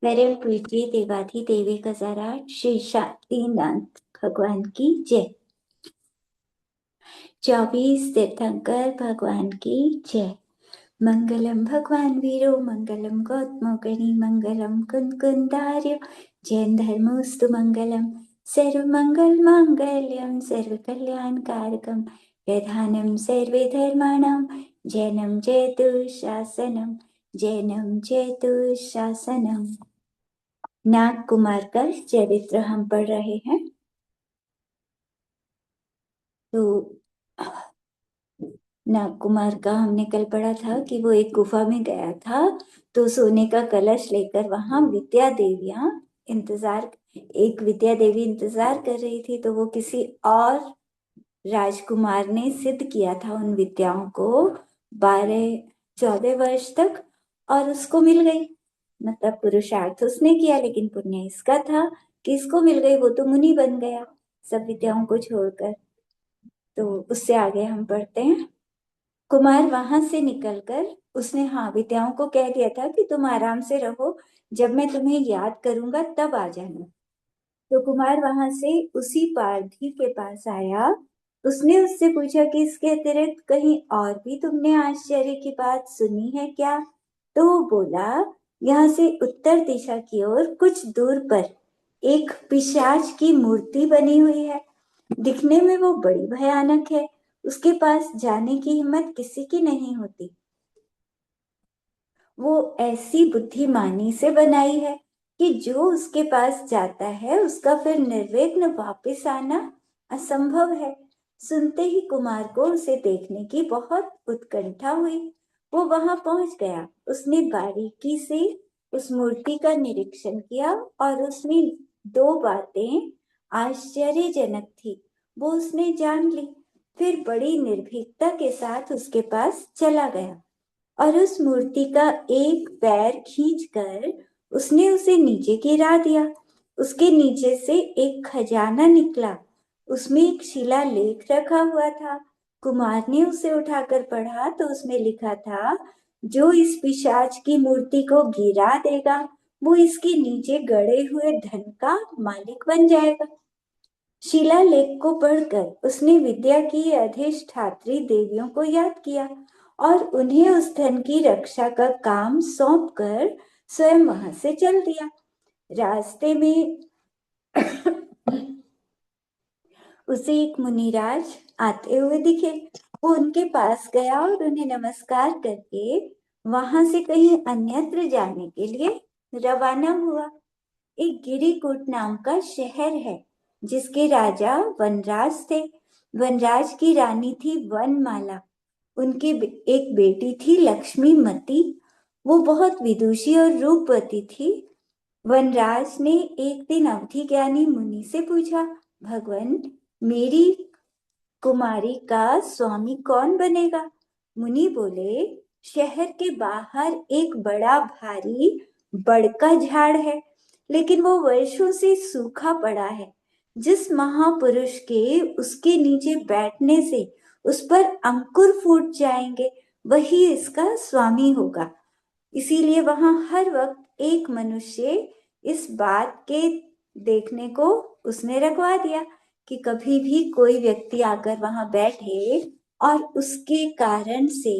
परम पूज्य देवाधिदेवी गजाराज श्री शांतिनाथ भगवान की जय। 24 तीर्थंकर भगवान की जय। मंगलम भगवान वीरो मंगलम गौतमो गणी मंगलम कुंदार्य जैन धर्मोस्तु मंगलम सर्व मंगल मांगल्यम सर्व कल्याण कारकम प्रधानम सर्वे धर्माणां जैनम जयतु शासनम जैनम जयतु शासनम। नाग कुमार का चरित्र हम पढ़ रहे हैं। तो नाग कुमार का हमने कल पढ़ा था कि वो एक गुफा में गया था, तो सोने का कलश लेकर वहां विद्या देवी इंतजार कर रही थी। तो वो किसी और राजकुमार ने सिद्ध किया था उन विद्याओं को 12-14 वर्ष तक, और उसको मिल गई। मतलब पुरुषार्थ उसने किया, लेकिन पुण्य इसका था कि इसको मिल गई। वो तो मुनि बन गया सब विद्याओं को छोड़कर। तो उससे आगे हम पढ़ते हैं। कुमार वहां से निकलकर उसने विद्याओं को कह दिया था कि तुम आराम से रहो, जब मैं तुम्हें याद करूंगा तब आ जाना। तो कुमार वहां से उसी पारधी के पास आया। उसने उससे पूछा कि इसके अतिरिक्त कहीं और भी तुमने आश्चर्य की बात सुनी है क्या? तो वो बोला, यहाँ से उत्तर दिशा की ओर कुछ दूर पर एक पिशाच की मूर्ति बनी हुई है। दिखने में वो बड़ी भयानक है। उसके पास जाने की हिम्मत किसी की नहीं होती। वो ऐसी बुद्धिमानी से बनाई है कि जो उसके पास जाता है उसका फिर निर्विघ्न वापस आना असंभव है। सुनते ही कुमार को उसे देखने की बहुत उत्कंठा हुई। वो वहां पहुंच गया। उसने बारीकी से उस मूर्ति का निरीक्षण किया और उसमें 2 बातें आश्चर्यजनक थी, वो उसने जान ली। फिर बड़ी निर्भीकता के साथ उसके पास चला गया और उस मूर्ति का एक पैर खींचकर उसने उसे नीचे गिरा दिया। उसके नीचे से एक खजाना निकला। उसमें एक शिलालेख रखा हुआ था। कुमार ने उसे उठाकर पढ़ा तो उसमें लिखा था, जो इस पिशाच की मूर्ति को गिरा देगा वो इसके नीचे गड़े हुए धन का मालिक बन जाएगा। शिलालेख को पढ़कर उसने विद्या की अधिष्ठात्री देवियों को याद किया और उन्हें उस धन की रक्षा का काम सौंपकर स्वयं वहां से चल दिया। रास्ते में उसे एक मुनिराज आते हुए दिखे। वो उनके पास गया और उन्हें नमस्कार करके वहां से कहीं अन्यत्र जाने के लिए रवाना हुआ। एक गिरिकूट नाम का शहर है जिसके राजा वनराज थे। वनराज की रानी थी वनमाला। उनकी एक बेटी थी लक्ष्मीमती। वो बहुत विदुषी और रूपवती थी। वनराज ने एक दिन अवधि ज्ञानी मुनि से पूछा, भगवान, मेरी कुमारी का स्वामी कौन बनेगा? मुनि बोले, शहर के बाहर एक बड़ा भारी बड़ का झाड़ है, लेकिन वो वर्षों से सूखा पड़ा है। जिस महापुरुष के उसके नीचे बैठने से उस पर अंकुर फूट जाएंगे वही इसका स्वामी होगा। इसीलिए वहां हर वक्त एक मनुष्य इस बात के देखने को उसने रखवा दिया कि कभी भी कोई व्यक्ति आकर वहां बैठे और उसके कारण से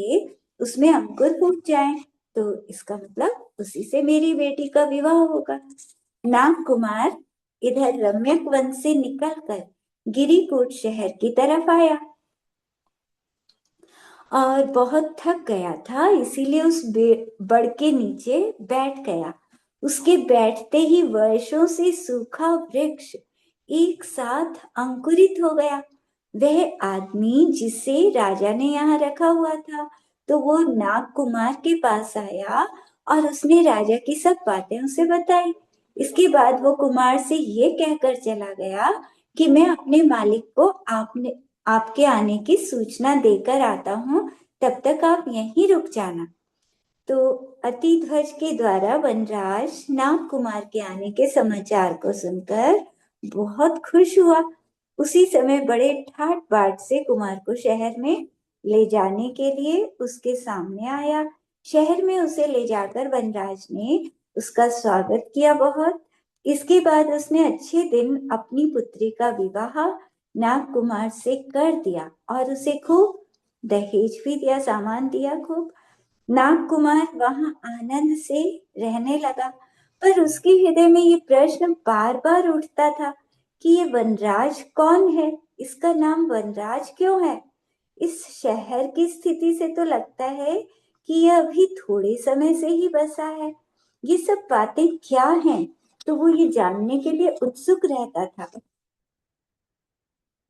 उसमें अंकुर फूट जाए, तो इसका मतलब उसी से मेरी बेटी का विवाह होगा। नाग कुमार इधर रम्यक वन से निकलकर गिरिकूट शहर की तरफ आया और बहुत थक गया था, इसीलिए उस बड़ के नीचे बैठ गया। उसके बैठते ही वर्षों से सूखा वृक्ष एक साथ अंकुरित हो गया। वह आदमी जिसे राजा ने यहाँ रखा हुआ था, तो वो नाग कुमार के पास आया और उसने राजा की सब बातें उसे बताई। इसके बाद वो कुमार से ये कहकर चला गया कि मैं अपने मालिक को आपके आने की सूचना देकर आता हूँ, तब तक आप यहीं रुक जाना। तो अतिध्वज के द्वारा वनराज नाग कुमार के आने के समाचार को सुनकर बहुत खुश हुआ। उसी समय बड़े ठाट बाट से कुमार को शहर में ले जाने के लिए उसके सामने आया। शहर में उसे ले जाकर वनराज ने उसका स्वागत किया बहुत। इसके बाद उसने अच्छे दिन अपनी पुत्री का विवाह नाग कुमार से कर दिया और उसे खूब दहेज भी दिया, सामान दिया खूब। नाग कुमार वहां आनंद से रहने लगा, पर उसके हृदय में ये प्रश्न बार बार उठता था कि ये वनराज कौन है, इसका नाम वनराज क्यों है। इस शहर की स्थिति से तो लगता है कि यह अभी थोड़े समय से ही बसा है। ये सब बातें क्या हैं, तो वो ये जानने के लिए उत्सुक रहता था।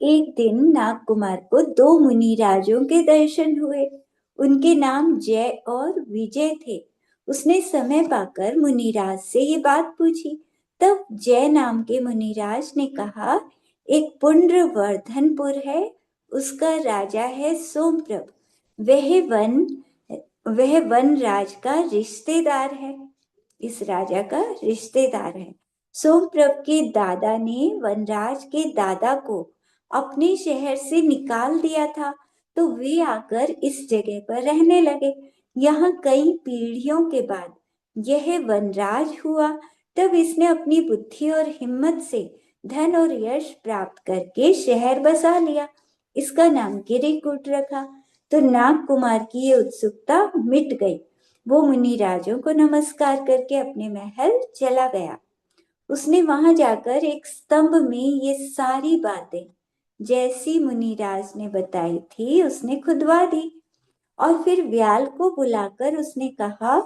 एक दिन नाग कुमार को दो मुनि राजों के दर्शन हुए। उनके नाम जय और विजय थे। उसने समय पाकर मुनिराज से ये बात पूछी। तब जय नाम के मुनिराज ने कहा, एक पुंड्रवर्धनपुर है, उसका राजा है सोमप्रभ। वह वन राज का रिश्तेदार है, इस राजा का रिश्तेदार है। सोमप्रभ के दादा ने वनराज के दादा को अपने शहर से निकाल दिया था, तो वे आकर इस जगह पर रहने लगे। यहाँ कई पीढ़ियों के बाद यह वनराज हुआ। तब इसने अपनी बुद्धि और हिम्मत से धन और यश प्राप्त करके शहर बसा लिया। इसका नाम गिरिकूट रखा। तो नाग कुमार की ये उत्सुकता मिट गई। वो मुनि राजों को नमस्कार करके अपने महल चला गया। उसने वहां जाकर एक स्तंभ में ये सारी बातें जैसी मुनिराज ने बताई थी उसने खुदवा दी। और फिर व्याल को बुलाकर उसने कहा,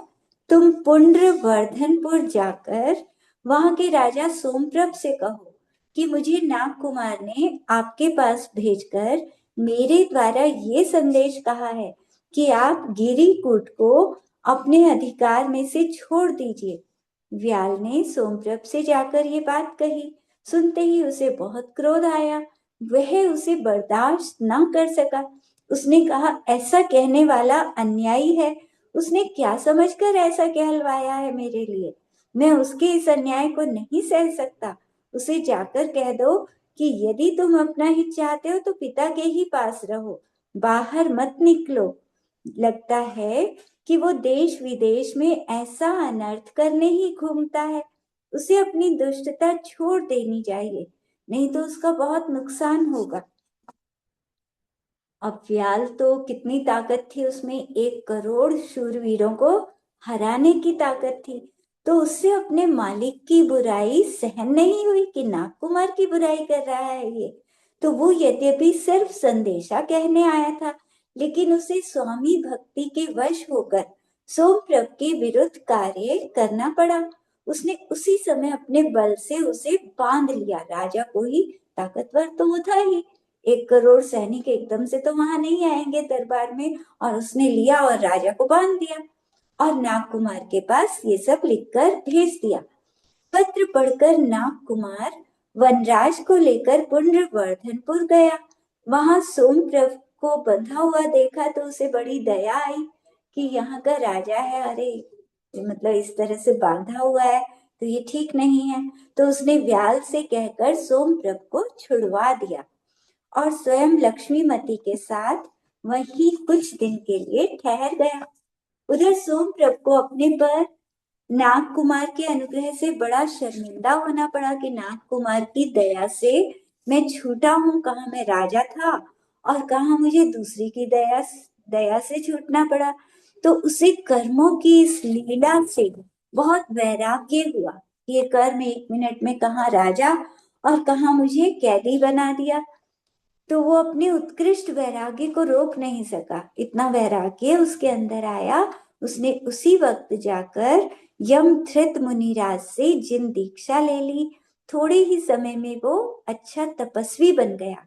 तुम पुंड्रवर्धनपुर जाकर वहां के राजा सोमप्रभ से कहो कि मुझे नाग कुमार ने आपके पास भेजकर मेरे द्वारा ये संदेश कहा है कि आप गिरिकूट को अपने अधिकार में से छोड़ दीजिए। व्याल ने सोमप्रभ से जाकर ये बात कही। सुनते ही उसे बहुत क्रोध आया। वह उसे बर्दाश्त न कर सका। उसने कहा, ऐसा कहने वाला अन्यायी है। उसने क्या समझकर ऐसा कहलवाया है मेरे लिए। मैं उसके इस अन्याय को नहीं सह सकता। उसे जाकर कह दो कि यदि तुम अपना हित चाहते हो तो पिता के ही पास रहो, बाहर मत निकलो। लगता है कि वो देश विदेश में ऐसा अनर्थ करने ही घूमता है। उसे अपनी दुष्टता छोड़ देनी चाहिए, नहीं तो उसका बहुत नुकसान होगा। अब व्याल तो कितनी ताकत थी उसमें, 1 करोड़ शूरवीरों को हराने की ताकत थी। तो उससे अपने मालिक की बुराई सहन नहीं हुई कि नाग कुमार की बुराई कर रहा है ये। तो वो यद्यपि सिर्फ संदेशा कहने आया था, लेकिन उसे स्वामी भक्ति के वश होकर सोमप्रभ के विरुद्ध कार्य करना पड़ा। उसने उसी समय अपने बल से उसे बांध लिया। राजा को ही ताकतवर तो वो था ही, 1 करोड़ सैनिक एकदम से तो वहां नहीं आएंगे दरबार में। और उसने लिया और राजा को बांध दिया और नाग कुमार के पास ये सब लिखकर भेज दिया। पत्र पढ़कर नाग कुमार वनराज को लेकर पुंड्रवर्धनपुर गया। वहां सोमप्रभ को बंधा हुआ देखा तो उसे बड़ी दया आई कि यहाँ का राजा है, अरे मतलब इस तरह से बांधा हुआ है तो ये ठीक नहीं है। तो उसने व्याल से कहकर सोमप्रभ को छुड़वा दिया और स्वयं लक्ष्मीमती के साथ वहीं कुछ दिन के लिए ठहर गया। उधर सोमप्रभ को अपने पर नाग कुमार के अनुग्रह से बड़ा शर्मिंदा होना पड़ा कि नाग कुमार की दया से मैं छूटा हूँ। कहाँ मैं राजा था और कहाँ मुझे दूसरी की दया से छूटना पड़ा। तो उसे कर्मों की इस लीला से बहुत वैराग्य हुआ। ये कर्म 1 मिनट में कहाँ राजा और कहाँ मुझे कैदी बना दिया। तो वो अपने उत्कृष्ट वैराग्य को रोक नहीं सका। इतना वैराग्य उसके अंदर आया, उसने उसी वक्त जाकर यमधृत मुनिराज से जिन दीक्षा ले ली। थोड़े ही समय में वो अच्छा तपस्वी बन गया।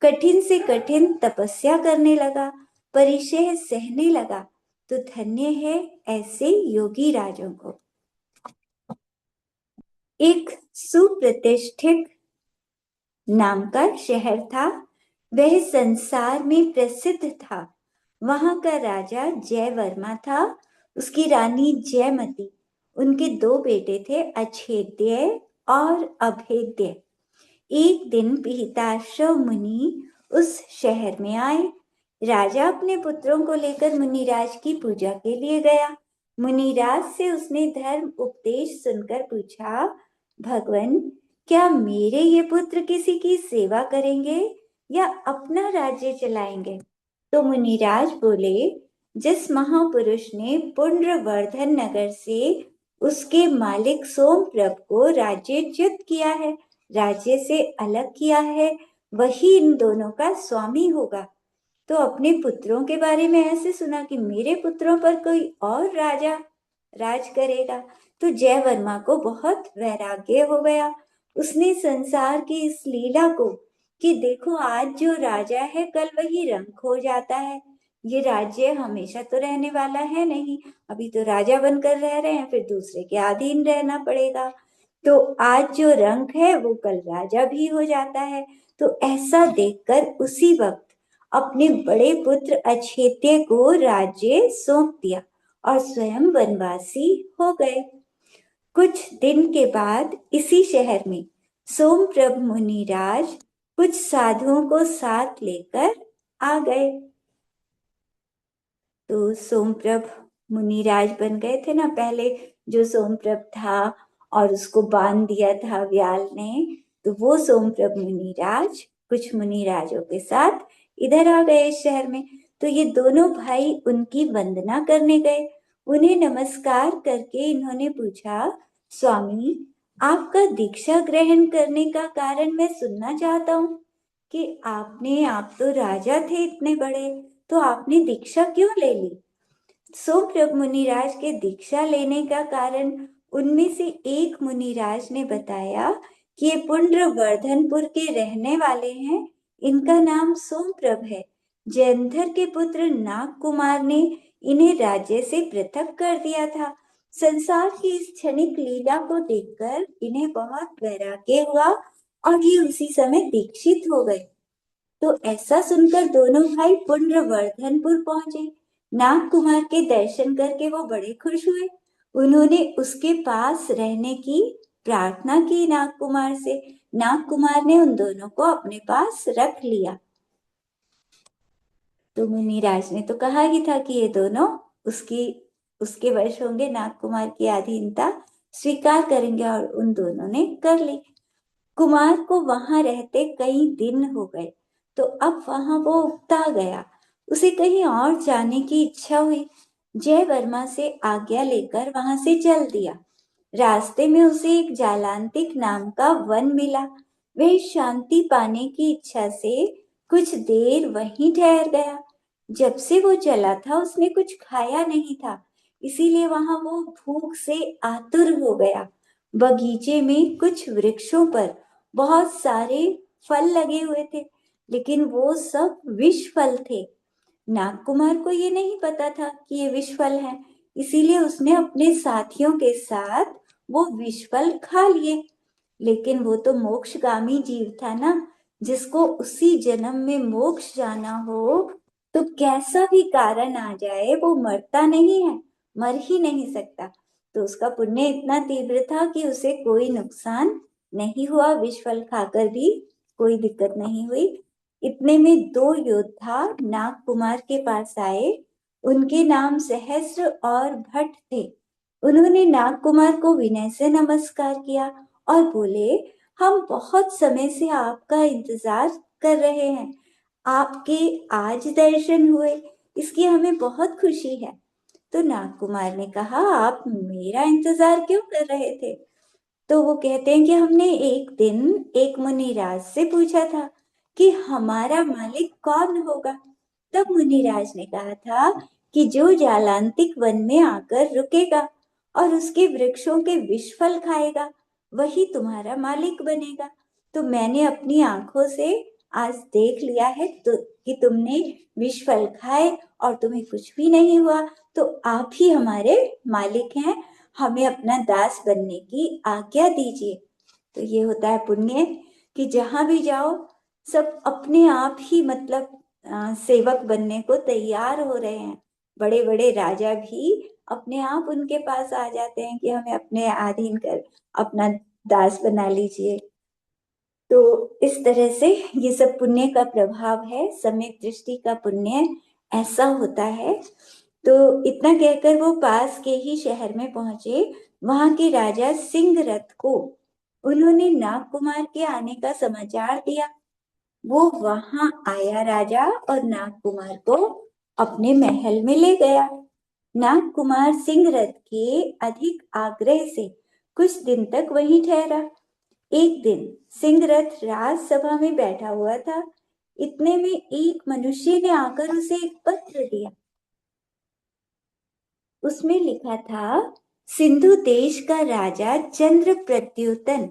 कठिन से कठिन तपस्या करने लगा, परिचय सहने लगा। तो धन्य है ऐसे योगी राजों को। एक सुप्रतिष्ठित नाम का शहर था, वह संसार में प्रसिद्ध था। वहां का राजा जयवर्मा था, उसकी रानी जयमती। उनके 2 बेटे थे, अच्छेद्य और अभेद्य। एक दिन पिहिताश्व मुनि उस शहर में आए। राजा अपने पुत्रों को लेकर मुनिराज की पूजा के लिए गया। मुनिराज से उसने धर्म उपदेश सुनकर पूछा, भगवन, क्या मेरे ये पुत्र किसी की सेवा करेंगे या अपना राज्य चलाएंगे? तो मुनिराज बोले, जिस महापुरुष ने पुंड्रवर्धन नगर से उसके मालिक सोमप्रभ को राज्यच्युत किया है, राज्य से अलग किया है, वही इन दोनों का स्वामी होगा। तो अपने पुत्रों के बारे में ऐसे सुना कि मेरे पुत्रों पर कोई और राजा राज करेगा, तो जयवर्मा को बहुत वैराग्य हो गया। उसने संसार की इस लीला को कि देखो आज जो राजा है कल वही रंक हो जाता है, ये राज्य हमेशा तो रहने वाला है नहीं, अभी तो राजा बनकर रह रहे हैं, फिर दूसरे के अधीन रहना पड़ेगा, तो आज जो रंक है वो कल राजा भी हो जाता है। तो ऐसा देखकर उसी वक्त अपने बड़े पुत्र अछेत्य को राज्य सौंप दिया और स्वयं वनवासी हो गए। कुछ दिन के बाद इसी शहर में सोमप्रभ मुनिराज कुछ साधुओं को साथ लेकर आ गए। तो सोमप्रभ मुनिराज बन गए थे ना पहले, जो सोमप्रभ था और उसको बांध दिया था व्याल ने, तो वो सोमप्रभ मुनिराज कुछ मुनिराजों के साथ इधर आ गए इस शहर में। तो ये दोनों भाई उनकी वंदना करने गए। उन्हें नमस्कार करके इन्होंने पूछा, स्वामी, आपका दीक्षा ग्रहण करने का कारण मैं सुनना चाहता हूँ कि आप तो राजा थे इतने बड़े, तो आपने दीक्षा क्यों ले ली? सोमप्रभ मुनिराज के दीक्षा लेने का कारण उनमें से एक मुनिराज ने बताया कि ये पुंड्रवर्धनपुर के रहने वाले हैं, इनका नाम सोमप्रभ है। जयंधर के पुत्र नाग कुमार ने इन्हें राज्य से पृथक कर दिया था। संसार की इस क्षणिक लीला को देखकर इन्हें बहुत वैराग्य हुआ और ये उसी समय दीक्षित हो गए। तो ऐसा सुनकर दोनों भाई पुंड्रवर्धनपुर पहुंचे। नाग कुमार के दर्शन करके वो बड़े खुश हुए। उन्होंने उसके पास रहने की प्रार्थना की नाग कुमार से। नाग कुमार ने उन दोनों को अपने पास रख लिया। तो मुनिराज ने तो कहा ही था कि ये दोनों उसकी उसके वश होंगे, नाग कुमार की अधीनता स्वीकार करेंगे, और उन दोनों ने कर ली। कुमार को वहां रहते कई दिन हो गए, तो अब वहां वो उकता गया। उसे कहीं और जाने की इच्छा हुई। जय वर्मा से आज्ञा लेकर वहां से चल दिया। रास्ते में उसे एक जालांतिक नाम का वन मिला। वह शांति पाने की इच्छा से कुछ देर वहीं ठहर गया। जब से वो चला था उसने कुछ खाया नहीं था, इसीलिए वहां वो भूख से आतुर हो गया। बगीचे में कुछ वृक्षों पर बहुत सारे फल लगे हुए थे, लेकिन वो सब विष फल थे। नागकुमार को ये नहीं पता था कि ये विष फल है, इसीलिए उसने अपने साथियों के साथ वो विष फल खा लिए। लेकिन वो तो मोक्षगामी जीव था ना, जिसको उसी जन्म में मोक्ष जाना हो, तो कैसा भी कारण आ जाए वो मरता नहीं है, मर ही नहीं सकता। तो उसका पुण्य इतना तीव्र था कि उसे कोई नुकसान नहीं हुआ, विष फल खाकर भी कोई दिक्कत नहीं हुई। इतने में दो योद्धा नाग कुमार के पास आए। उनके नाम सहस्र और भट्ट थे। उन्होंने नाग कुमार को विनय से नमस्कार किया और बोले, हम बहुत समय से आपका इंतजार कर रहे हैं, आपके आज दर्शन हुए, इसकी हमें बहुत खुशी है। तो नाग कुमार ने कहा, आप मेरा इंतजार क्यों कर रहे थे? तो वो कहते हैं कि हमने एक दिन एक मुनिराज से पूछा था कि हमारा मालिक कौन होगा। तब मुनिराज ने कहा था कि जो जालांतिक वन में आकर रुकेगा और उसके वृक्षों के विष फल खाएगा, वही तुम्हारा मालिक बनेगा। तो मैंने अपनी आंखों से आज देख लिया है तो कि तुमने विष फल खाए और तुम्हें कुछ भी नहीं हुआ, तो आप ही हमारे मालिक हैं, हमें अपना दास बनने की आज्ञा दीजिए। तो ये होता है पुण्य कि जहां भी जाओ सब अपने आप ही मतलब सेवक बनने को तैयार हो रहे हैं। बड़े बड़े राजा भी अपने आप उनके पास आ जाते हैं कि हमें अपने अधीन कर अपना दास बना लीजिए। तो इस तरह से ये सब पुण्य का प्रभाव है, सम्यक दृष्टि का पुण्य ऐसा होता है। तो इतना कहकर वो पास के ही शहर में पहुंचे। वहां के राजा सिंहरथ को उन्होंने नागकुमार के आने का समाचार दिया। वो वहां आया राजा और नागकुमार को अपने महल में ले गया। नागकुमार सिंहरथ के अधिक आग्रह से कुछ दिन तक वहीं ठहरा। एक दिन सिंहरथ राजसभा में बैठा हुआ था। इतने में एक मनुष्य ने आकर उसे एक पत्र दिया। उसमें लिखा था, सिंधु देश का राजा चंद्र प्रद्योतन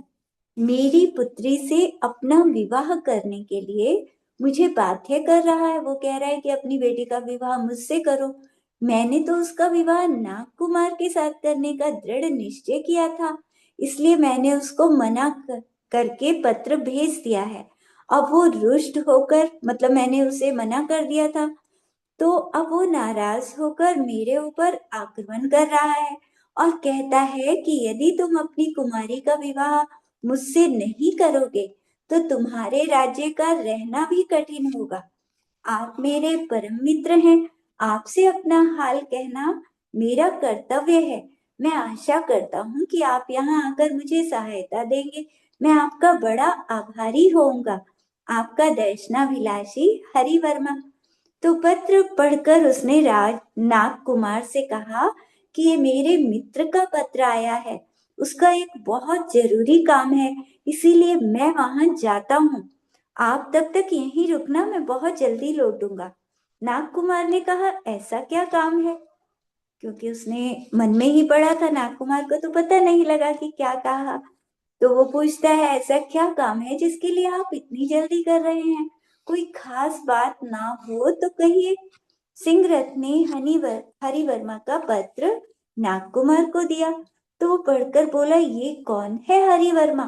मेरी पुत्री से अपना विवाह करने के लिए मुझे बाध्य कर रहा है। वो कह रहा है कि अपनी बेटी का विवाह मुझसे करो। मैंने तो उसका विवाह नागकुमार के साथ करने का दृढ़ निश्चय किया था, इसलिए मैंने उसको करके पत्र भेज दिया है। अब वो रुष्ट होकर, मतलब मैंने उसे मना कर दिया था, तो अब वो नाराज होकर मेरे ऊपर आक्रमण कर रहा है और कहता है कि यदि तुम अपनी कुमारी का विवाह मुझसे नहीं करोगे तो तुम्हारे राज्य का रहना भी कठिन होगा। आप मेरे परम मित्र हैं, आपसे अपना हाल कहना मेरा कर्तव्य है। मैं आशा करता हूँ कि आप यहाँ आकर मुझे सहायता देंगे। मैं आपका बड़ा आभारी होऊंगा। आपका दर्शनाभिलाषी हरिवर्मा। तो पत्र पढ़कर उसने राज नाग कुमार से कहा कि ये मेरे मित्र का पत्र आया है, उसका एक बहुत जरूरी काम है, इसीलिए मैं वहां जाता हूँ। आप तब तक यहीं रुकना, मैं बहुत जल्दी लौटूंगा। नाग कुमार ने कहा, ऐसा क्या काम है? क्योंकि उसने मन में ही पढ़ा था, नाग कुमार को तो पता नहीं लगा कि क्या कहा। तो वो पूछता है, ऐसा क्या काम है जिसके लिए आप इतनी जल्दी कर रहे हैं? कोई खास बात ना हो तो कहिए। सिंहरथ ने हरिवर्मा का पत्र नागकुमार को दिया। तो वो पढ़कर बोला, ये कौन है हरिवर्मा?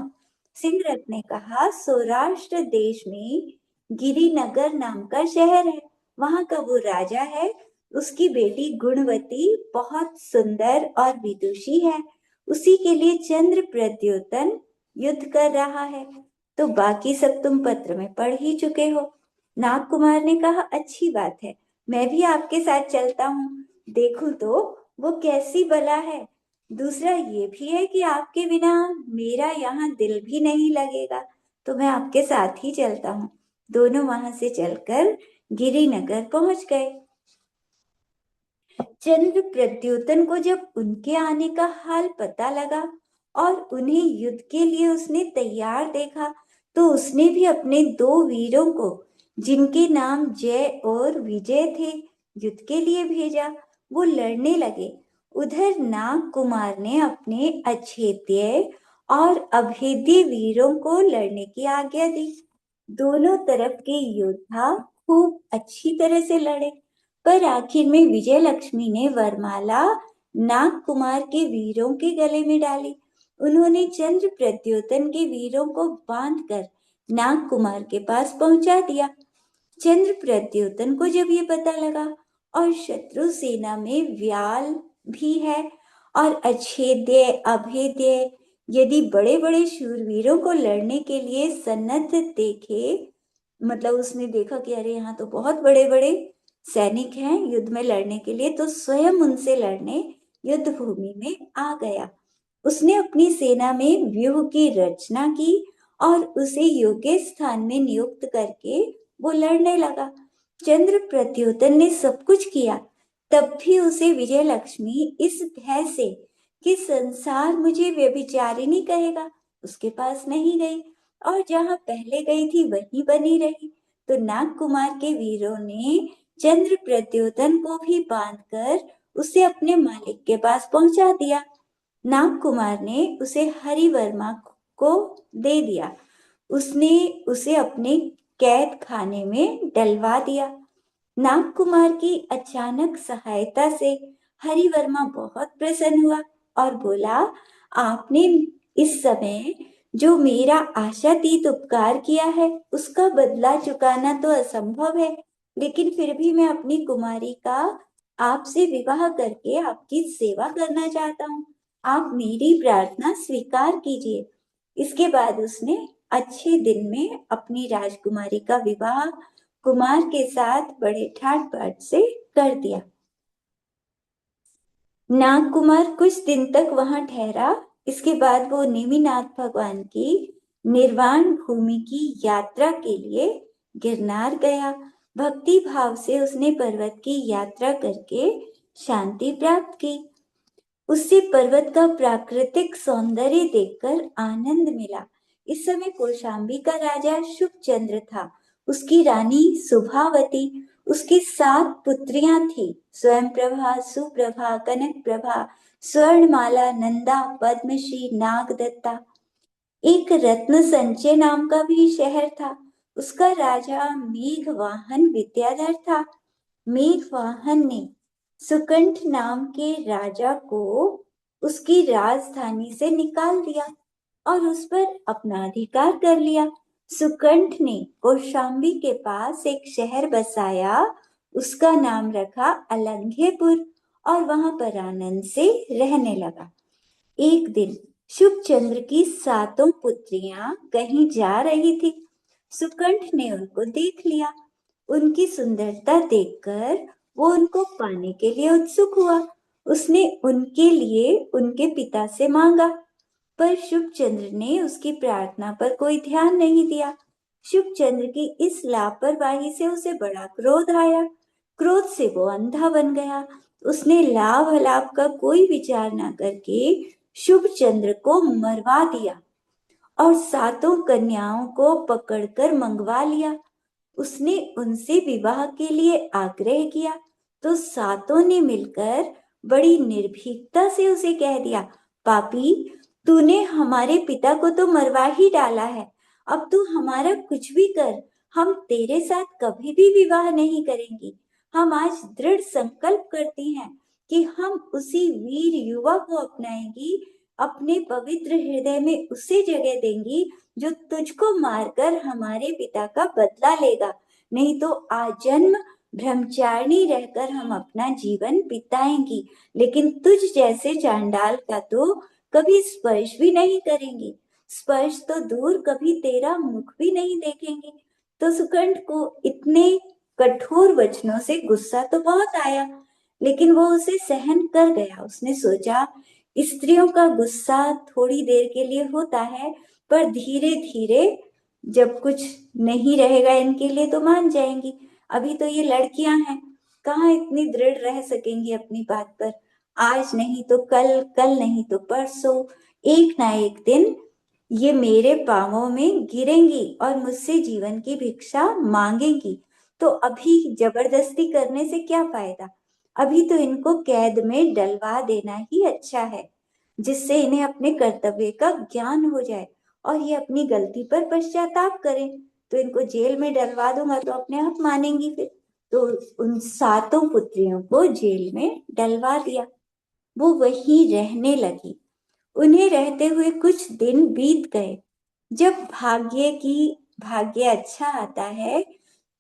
सिंहरथ ने कहा, सौराष्ट्र देश में गिरिनगर नाम का शहर है, वहां का वो राजा है। उसकी बेटी गुणवती बहुत सुंदर और विदुषी है। उसी के लिए चंद्र प्रद्योतन युद्ध कर रहा है। तो बाकी सब तुम पत्र में पढ़ ही चुके हो। नाग कुमार ने कहा, अच्छी बात है, मैं भी आपके साथ चलता हूँ, देखूं तो वो कैसी बला है। दूसरा ये भी है कि आपके बिना मेरा यहाँ दिल भी नहीं लगेगा, तो मैं आपके साथ ही चलता हूँ। दोनों वहां से चलकर गिरिनगर पहुंच गए। चंद्र प्रद्योतन को जब उनके आने का हाल पता लगा और उन्हें युद्ध के लिए उसने तैयार देखा, तो उसने भी अपने दो वीरों को, जिनके नाम जय और विजय थे, युद्ध के लिए भेजा। वो लड़ने लगे। उधर नाग कुमार ने अपने अछेद्य और अभेद्य वीरों को लड़ने की आज्ञा दी। दोनों तरफ के योद्धा खूब अच्छी तरह से लड़े, पर आखिर में विजय लक्ष्मी ने वरमाला नाग कुमार के वीरों के गले में डाली। उन्होंने चंद्र प्रद्योतन के वीरों को बांधकर नाग कुमार के पास पहुंचा दिया। चंद्र प्रद्योतन को जब ये पता लगा और शत्रु सेना में व्याल भी है और अच्छेद्य अभेद्य यदि बड़े बड़े शूरवीरों को लड़ने के लिए सन्नद्ध देखे, मतलब उसने देखा कि अरे यहाँ तो बहुत बड़े बड़े सैनिक हैं युद्ध में लड़ने के लिए, तो स्वयं उनसे लड़ने युद्ध भूमि में आ गया। उसने अपनी सेना में व्यूह की रचना की और उसे योग्य स्थान में नियुक्त करके वो लड़ने लगा। चंद्र प्रद्योतन ने सब कुछ किया, तब भी उसे विजय लक्ष्मी इस भय से कि संसार मुझे व्यभिचारिणी कहेगा, उसके पास नहीं गई और जहां पहले गई थी वहीं बनी रही। तो नाग कुमार के वीरों ने चंद्र प्रद्योतन को भी बांधकर उसे अपने मालिक के पास पहुंचा दिया। नाग कुमार ने उसे हरिवर्मा को दे दिया। उसने उसे अपने कैद खाने में डलवा दिया। नाग कुमार की अचानक सहायता से हरिवर्मा बहुत प्रसन्न हुआ और बोला, आपने इस समय जो मेरा आशातीत उपकार किया है उसका बदला चुकाना तो असंभव है, लेकिन फिर भी मैं अपनी कुमारी का आपसे विवाह करके आपकी सेवा करना चाहता हूँ। आप मेरी प्रार्थना स्वीकार कीजिए। इसके बाद उसने अच्छे दिन में अपनी राजकुमारी का विवाह कुमार के साथ बड़े ठाट बाट से कर दिया। नाग कुमार कुछ दिन तक वहां ठहरा। इसके बाद वो नेमिनाथ भगवान की निर्वाण भूमि की यात्रा के लिए गिरनार गया। भक्ति भाव से उसने पर्वत की यात्रा करके शांति प्राप्त की। उससे पर्वत का प्राकृतिक सौंदर्य देखकर आनंद मिला। इस समय कौशाम्बी का राजा शुभचंद्र था, उसकी रानी सुभावती, उसकी 7 पुत्रियां थी, स्वयंप्रभा, सुप्रभा, कनकप्रभा, स्वर्णमाला, नंदा, पद्मश्री, नागदत्ता। एक रत्न संचय नाम का भी शहर था। उसका राजा मेघवाहन विद्याधर था। मेघवाहन ने सुकंठ नाम के राजा को उसकी राजधानी से निकाल दिया और उस पर अपना अधिकार कर लिया। सुकंठ ने कौशाम्बी के पास एक शहर बसाया, उसका नाम रखा अलंघेपुर, और वहां पर आनंद से रहने लगा। एक दिन शुभचंद्र की 7 पुत्रियां कहीं जा रही थी। सुकंठ ने उनको देख लिया। उनकी सुंदरता देखकर वो उनको पाने के लिए उत्सुक हुआ। उसने उनके लिए उनके पिता से मांगा, पर शुभचंद्र ने उसकी प्रार्थना पर कोई ध्यान नहीं दिया। शुभचंद्र की इस लापरवाही से उसे बड़ा क्रोध आया। क्रोध से वो अंधा बन गया। उसने लाभ अलाभ का कोई विचार न करके शुभचंद्र को मरवा दिया और 7 कन्याओं को पकड़कर मंगवा लिया। उसने उनसे विवाह के लिए आग्रह किया तो 7 ने मिलकर बड़ी निर्भीकता से उसे कह दिया, पापी, तूने हमारे पिता को तो मरवा ही डाला है, अब तू हमारा कुछ भी कर, हम तेरे साथ कभी भी विवाह नहीं करेंगे। हम आज दृढ़ संकल्प करते हैं कि हम उसी वीर युवा को अपनाएंगी, अपने पवित्र हृदय में उसे जगह देंगी जो तुझको मारकर हमारे पिता का बदला लेगा। नहीं तो आजन्म ब्रह्मचारिणी रहकर हम अपना जीवन बिताएंगी, लेकिन तुझ जैसे चांडाल का तो कभी स्पर्श भी नहीं करेंगे। स्पर्श तो दूर, कभी तेरा मुख भी नहीं देखेंगे। तो सुकंठ को इतने कठोर वचनों से गुस्सा तो बहुत आया, लेकिन वो उसे सहन कर गया। उसने सोचा, स्त्रियों का गुस्सा थोड़ी देर के लिए होता है, पर धीरे धीरे जब कुछ नहीं रहेगा इनके लिए तो मान जाएंगी। अभी तो ये लड़कियां हैं, कहाँ इतनी दृढ़ रह सकेंगी अपनी बात पर। आज नहीं तो कल, कल नहीं तो परसों, एक ना एक दिन ये मेरे पांवों में गिरेंगी और मुझसे जीवन की भिक्षा मांगेंगी। तो अभी जबरदस्ती करने से क्या फायदा। अभी तो इनको कैद में डलवा देना ही अच्छा है, जिससे इन्हें अपने कर्तव्य का ज्ञान हो जाए और ये अपनी गलती पर पश्चाताप करें। तो इनको जेल में डलवा दूंगा तो अपने आप मानेंगी फिर। तो उन 7 पुत्रियों को जेल में डलवा दिया। वो वहीं रहने लगी। उन्हें रहते हुए कुछ दिन बीत गए। जब भाग्य अच्छा आता है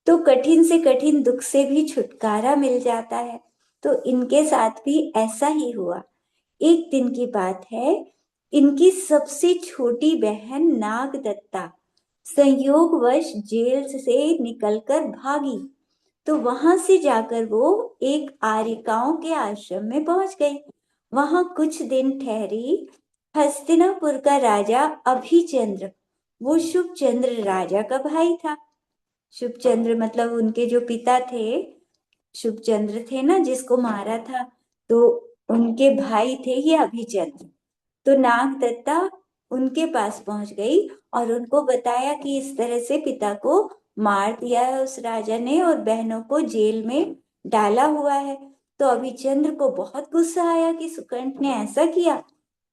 तो कठिन से कठिन दुख से भी छुटकारा मिल जाता है। तो इनके साथ भी ऐसा ही हुआ। एक दिन की बात है, इनकी सबसे छोटी बहन नागदत्ता संयोगवश जेल से निकलकर भागी। तो वहां से जाकर वो एक आर्यिकाओं के आश्रम में पहुंच गई। वहां कुछ दिन ठहरी। हस्तिनापुर का राजा अभिचंद्र, वो शुभचंद्र राजा का भाई था। शुभचंद्र मतलब उनके जो पिता थे, शुभचंद्र थे ना जिसको मारा था, तो उनके भाई थे ये अभिचंद्र। तो नागदत्ता उनके पास पहुंच गई और उनको बताया कि इस तरह से पिता को मार दिया है उस राजा ने और बहनों को जेल में डाला हुआ है। तो अभिचंद्र को बहुत गुस्सा आया कि सुकंठ ने ऐसा किया।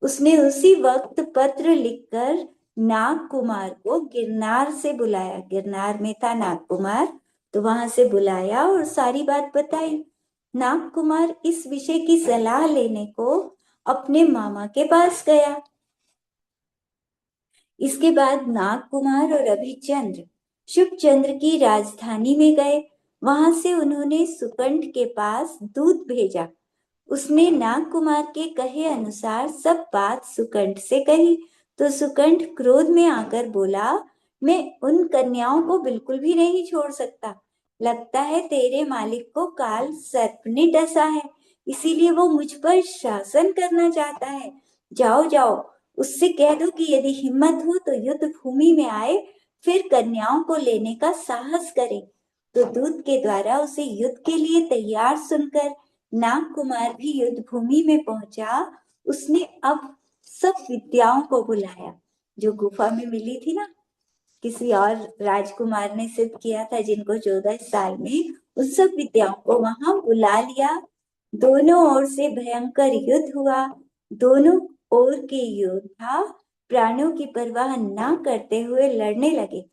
उसने उसी वक्त पत्र लिखकर नाग कुमार को गिरनार से बुलाया। गिरनार में था नाग कुमार, तो वहां से बुलाया और सारी बात बताई। नाग कुमार इस विषय की सलाह लेने को अपने मामा के पास गया। इसके बाद नाग कुमार और अभिचंद्र शुभचंद्र की राजधानी में गए। वहां से उन्होंने सुकंठ के पास दूत भेजा। उसने नाग कुमार के कहे अनुसार सब बात सुकंठ से कही। तो सुकंठ क्रोध में आकर बोला, मैं उन कन्याओं को बिल्कुल भी नहीं छोड़ सकता। लगता है तेरे मालिक को काल सर्प ने डसा है। इसीलिए वो मुझ पर शासन करना चाहता है। जाओ जाओ, उससे कह दो कि यदि हिम्मत हो तो युद्ध भूमि में आए, फिर कन्याओं को लेने का साहस करे। तो दूत के द्वारा उसे युद्ध के लिए तैयार सुनकर नाग कुमार भी युद्ध भूमि में पहुंचा। उसने अब सब विद्याओं को बुलाया जो गुफा में मिली थी ना, किसी और राजकुमार ने सिद्ध किया था जिनको 14 साल में, उन सब विद्याओं को वहां बुला लिया। दोनों ओर से भयंकर युद्ध हुआ। दोनों ओर के योद्धा प्राणों की परवाह न करते हुए लड़ने लगे।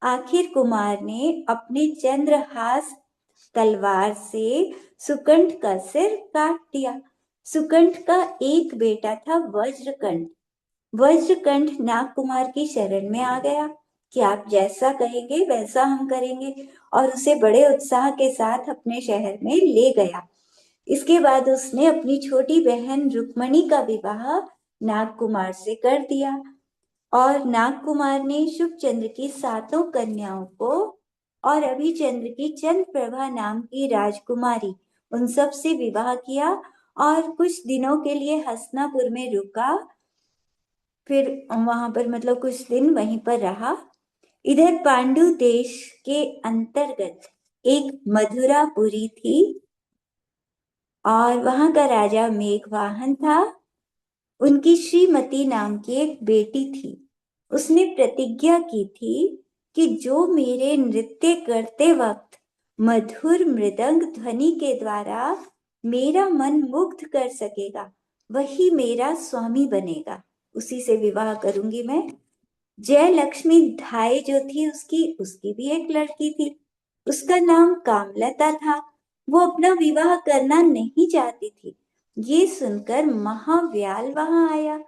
आखिर कुमार ने अपने चंद्रहास तलवार से सुकंठ का सिर काट दिया। सुकंठ का एक बेटा था वज्रकंठ। वज्रकंठ नाग कुमार की शरण में आ गया कि आप जैसा कहेंगे वैसा हम करेंगे, और उसे बड़े उत्साह के साथ अपने शहर में ले गया। इसके बाद उसने अपनी छोटी बहन रुक्मणी का विवाह नाग कुमार से कर दिया, और नाग कुमार ने शुभ चंद्र की 7 कन्याओं को और अभिचंद्र की चंद्र प्रभा नाम की राजकुमारी, उन सब से विवाह किया और कुछ दिनों के लिए हस्तिनापुर में रुका। फिर वहां पर मतलब कुछ दिन वहीं पर रहा। इधर पांडु देश के अंतर्गत एक मधुरापुरी थी और वहां का राजा मेघवाहन था। उनकी श्रीमती नाम की एक बेटी थी। उसने प्रतिज्ञा की थी कि जो मेरे नृत्य करते वक्त मधुर मृदंग ध्वनि के द्वारा मेरा मन मुग्ध कर सकेगा, वही मेरा स्वामी बनेगा, उसी से विवाह करूंगी मैं। जय लक्ष्मी धाय जो थी उसकी उसकी भी एक लड़की थी। उसका नाम कामलता था। वो अपना विवाह करना नहीं चाहती थी। ये सुनकर महाव्याल वहां आया।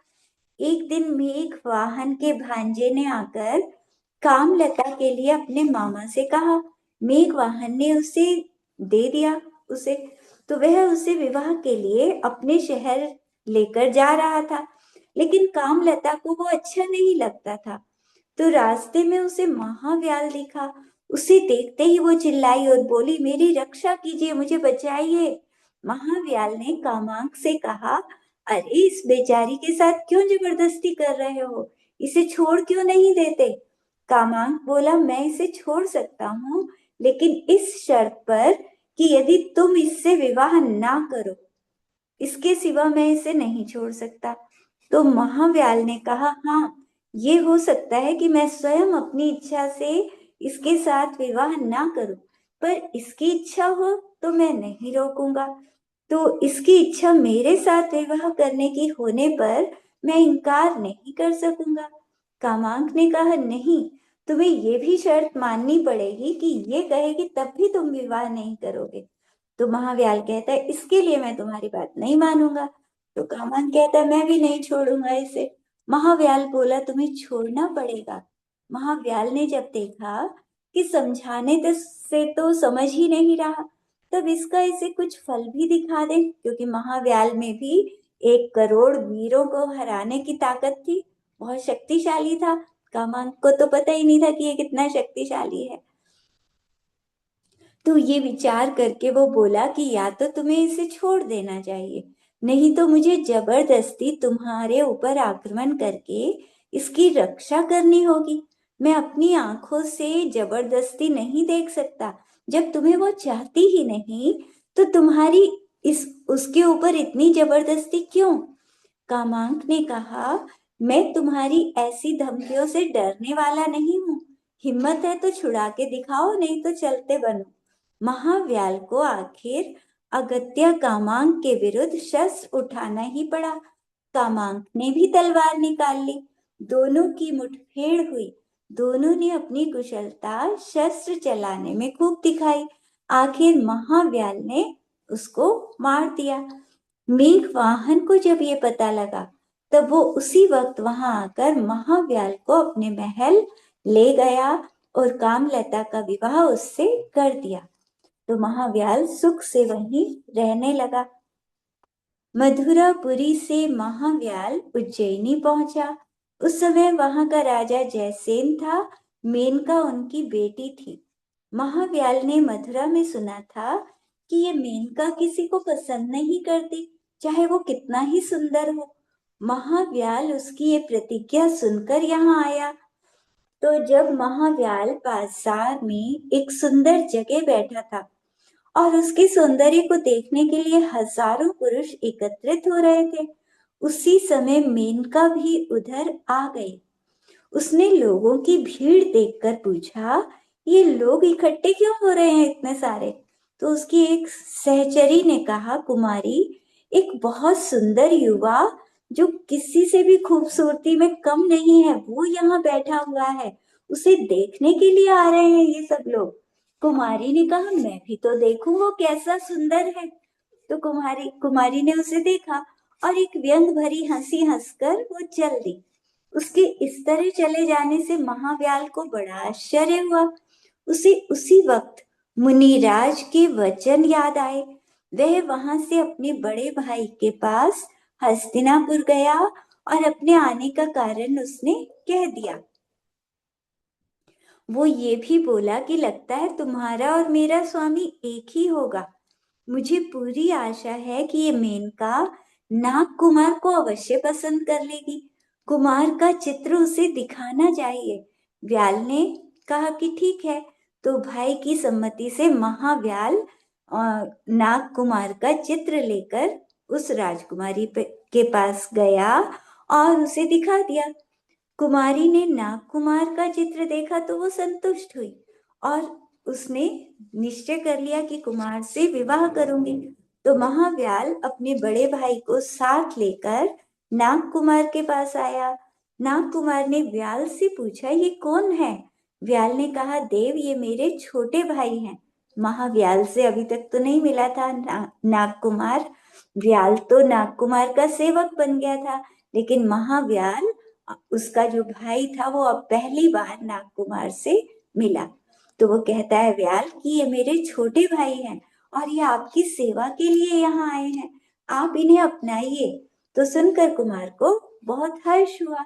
एक दिन मेघ वाहन के भांजे ने आकर कामलता के लिए अपने मामा से कहा। मेघ वाहन ने उसे दे दिया उसे। तो वह उसे विवाह के लिए अपने शहर लेकर जा रहा था, लेकिन कामलता को वो अच्छा नहीं लगता था। तो रास्ते में उसे महाव्याल दिखा। उसे देखते ही वो चिल्लाई और बोली, मेरी रक्षा कीजिए, मुझे बचाइए। महाव्याल ने कामांक से कहा, अरे इस बेचारी के साथ क्यों जबरदस्ती कर रहे हो, इसे छोड़ क्यों नहीं देते। कामांक बोला, मैं इसे छोड़ सकता हूँ, लेकिन इस शर्त पर कि यदि तुम इससे विवाह ना करो, इसके सिवा मैं इसे नहीं छोड़ सकता। तो महाव्याल ने कहा, हाँ, ये हो सकता है कि मैं स्वयं अपनी इच्छा से इसके साथ विवाह ना करूं, पर इसकी इच्छा हो तो मैं नहीं रोकूंगा। तो इसकी इच्छा मेरे साथ विवाह करने की होने पर मैं इनकार नहीं कर सकूंगा। कामांक ने कहा, नहीं, तुम्हें ये भी शर्त माननी पड़ेगी कि ये कहेगी तब भी तुम विवाह नहीं करोगे। तो महाव्याल कहता है, इसके लिए मैं तुम्हारी बात नहीं मानूंगा। तो कामान कहता है, मैं भी नहीं छोड़ूंगा इसे। महाव्याल बोला, तुम्हें छोड़ना पड़ेगा। महाव्याल ने जब देखा कि समझाने से तो समझ ही नहीं रहा, तब इसका इसे कुछ फल भी दिखा दे, क्योंकि महाव्याल में भी 1 करोड़ वीरों को हराने की ताकत थी, बहुत शक्तिशाली था। कामान को तो पता ही नहीं था कि ये कितना शक्तिशाली है। तो ये विचार करके वो बोला कि या तो तुम्हें इसे छोड़ देना चाहिए, नहीं तो मुझे जबरदस्ती तुम्हारे ऊपर आक्रमण करके इसकी रक्षा करनी होगी। मैं अपनी आंखों से जबरदस्ती नहीं देख सकता। जब तुम्हें वो चाहती ही नहीं, तो तुम्हारी इस उसके ऊपर इतनी जबरदस्ती क्यों। कामांक ने कहा, मैं तुम्हारी ऐसी धमकियों से डरने वाला नहीं हूँ। हिम्मत है तो छुड़ा के दिखाओ, नहीं तो चलते बनो। महाव्याल को आखिर अगत्या कामांक के विरुद्ध शस्त्र उठाना ही पड़ा। कामांक ने भी तलवार निकाल ली। दोनों की मुठभेड़ हुई। दोनों ने अपनी कुशलता शस्त्र चलाने में खूब दिखाई। आखिर महाव्याल ने उसको मार दिया। मेघवाहन को जब ये पता लगा, तब वो उसी वक्त वहां आकर महाव्याल को अपने महल ले गया और कामलता का विवाह उससे कर दिया। तो महाव्याल सुख से वहीं रहने लगा। मधुरापुरी से महाव्याल उज्जैनी पहुंचा। उस समय वहां का राजा जयसेन था। मेनका उनकी बेटी थी। महाव्याल ने मथुरा में सुना था कि ये मेनका किसी को पसंद नहीं करती, चाहे वो कितना ही सुंदर हो। महाव्याल उसकी ये प्रतिज्ञा सुनकर यहाँ आया। तो जब महाव्याल बाजार में एक सुंदर जगह बैठा था और उसके सौंदर्य को देखने के लिए हजारों पुरुष एकत्रित हो रहे थे, उसी समय मेनका भी उधर आ गई। उसने लोगों की भीड़ देखकर पूछा, ये लोग इकट्ठे क्यों हो रहे हैं इतने सारे? तो उसकी एक सहचरी ने कहा, कुमारी, एक बहुत सुंदर युवा जो किसी से भी खूबसूरती में कम नहीं है, वो यहाँ बैठा हुआ है, उसे देखने के लिए आ रहे हैं ये सब लोग। कुमारी ने कहा, मैं भी तो देखूं वो कैसा सुंदर है। तो कुमारी कुमारी ने उसे देखा और एक व्यंग भरी हंसी हंसकर वो चल दी। उसके इस तरह चले जाने से महाव्याल को बड़ा आश्चर्य हुआ। उसे उसी वक्त मुनिराज के वचन याद आए। वह वहां से अपने बड़े भाई के पास हस्तिनापुर गया और अपने आने का कारण उसने कह दिया। वो ये भी बोला कि लगता है तुम्हारा और मेरा स्वामी एक ही होगा। मुझे पूरी आशा है कि ये मेनका नाग कुमार को अवश्य पसंद कर लेगी। कुमार का चित्र उसे दिखाना चाहिए। व्याल ने कहा कि ठीक है। तो भाई की सम्मति से महाव्याल नाग कुमार का चित्र लेकर उस राजकुमारी के पास गया और उसे दिखा दिया। कुमारी ने नाग कुमार का चित्र देखा तो वो संतुष्ट हुई और उसने निश्चय कर लिया कि कुमार से विवाह करूंगी। तो महाव्याल अपने बड़े भाई को साथ लेकर नाग कुमार के पास आया। नाग कुमार ने व्याल से पूछा, ये कौन है? व्याल ने कहा, देव, ये मेरे छोटे भाई हैं। महाव्याल से अभी तक तो नहीं मिला था नाग कुमार। व्याल तो नाग कुमार का सेवक बन गया था, लेकिन महाव्याल, उसका जो भाई था, वो अब पहली बार नाग कुमार से मिला। तो वो कहता है व्याल कि ये मेरे छोटे भाई हैं और ये आपकी सेवा के लिए यहाँ आए हैं, आप इन्हें अपनाइए। तो सुनकर कुमार को बहुत हर्ष हुआ।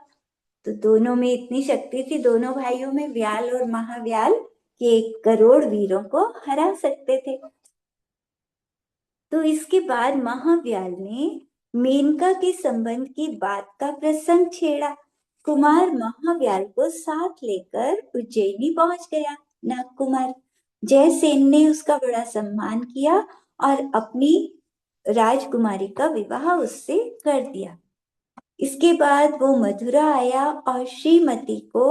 तो दोनों में इतनी शक्ति थी, दोनों भाइयों में, व्याल और महाव्याल, कि 1 करोड़ वीरों को हरा सकते थे। तो इसके बाद महाव्याल ने मेनका के संबंध की बात का प्रसंग छेड़ा। कुमार महाव्याल को साथ लेकर उज्जैनी पहुंच गया। नाग कुमार जयसेन ने उसका बड़ा सम्मान किया और अपनी राजकुमारी का विवाह उससे कर दिया। इसके बाद वो मथुरा आया और श्रीमती को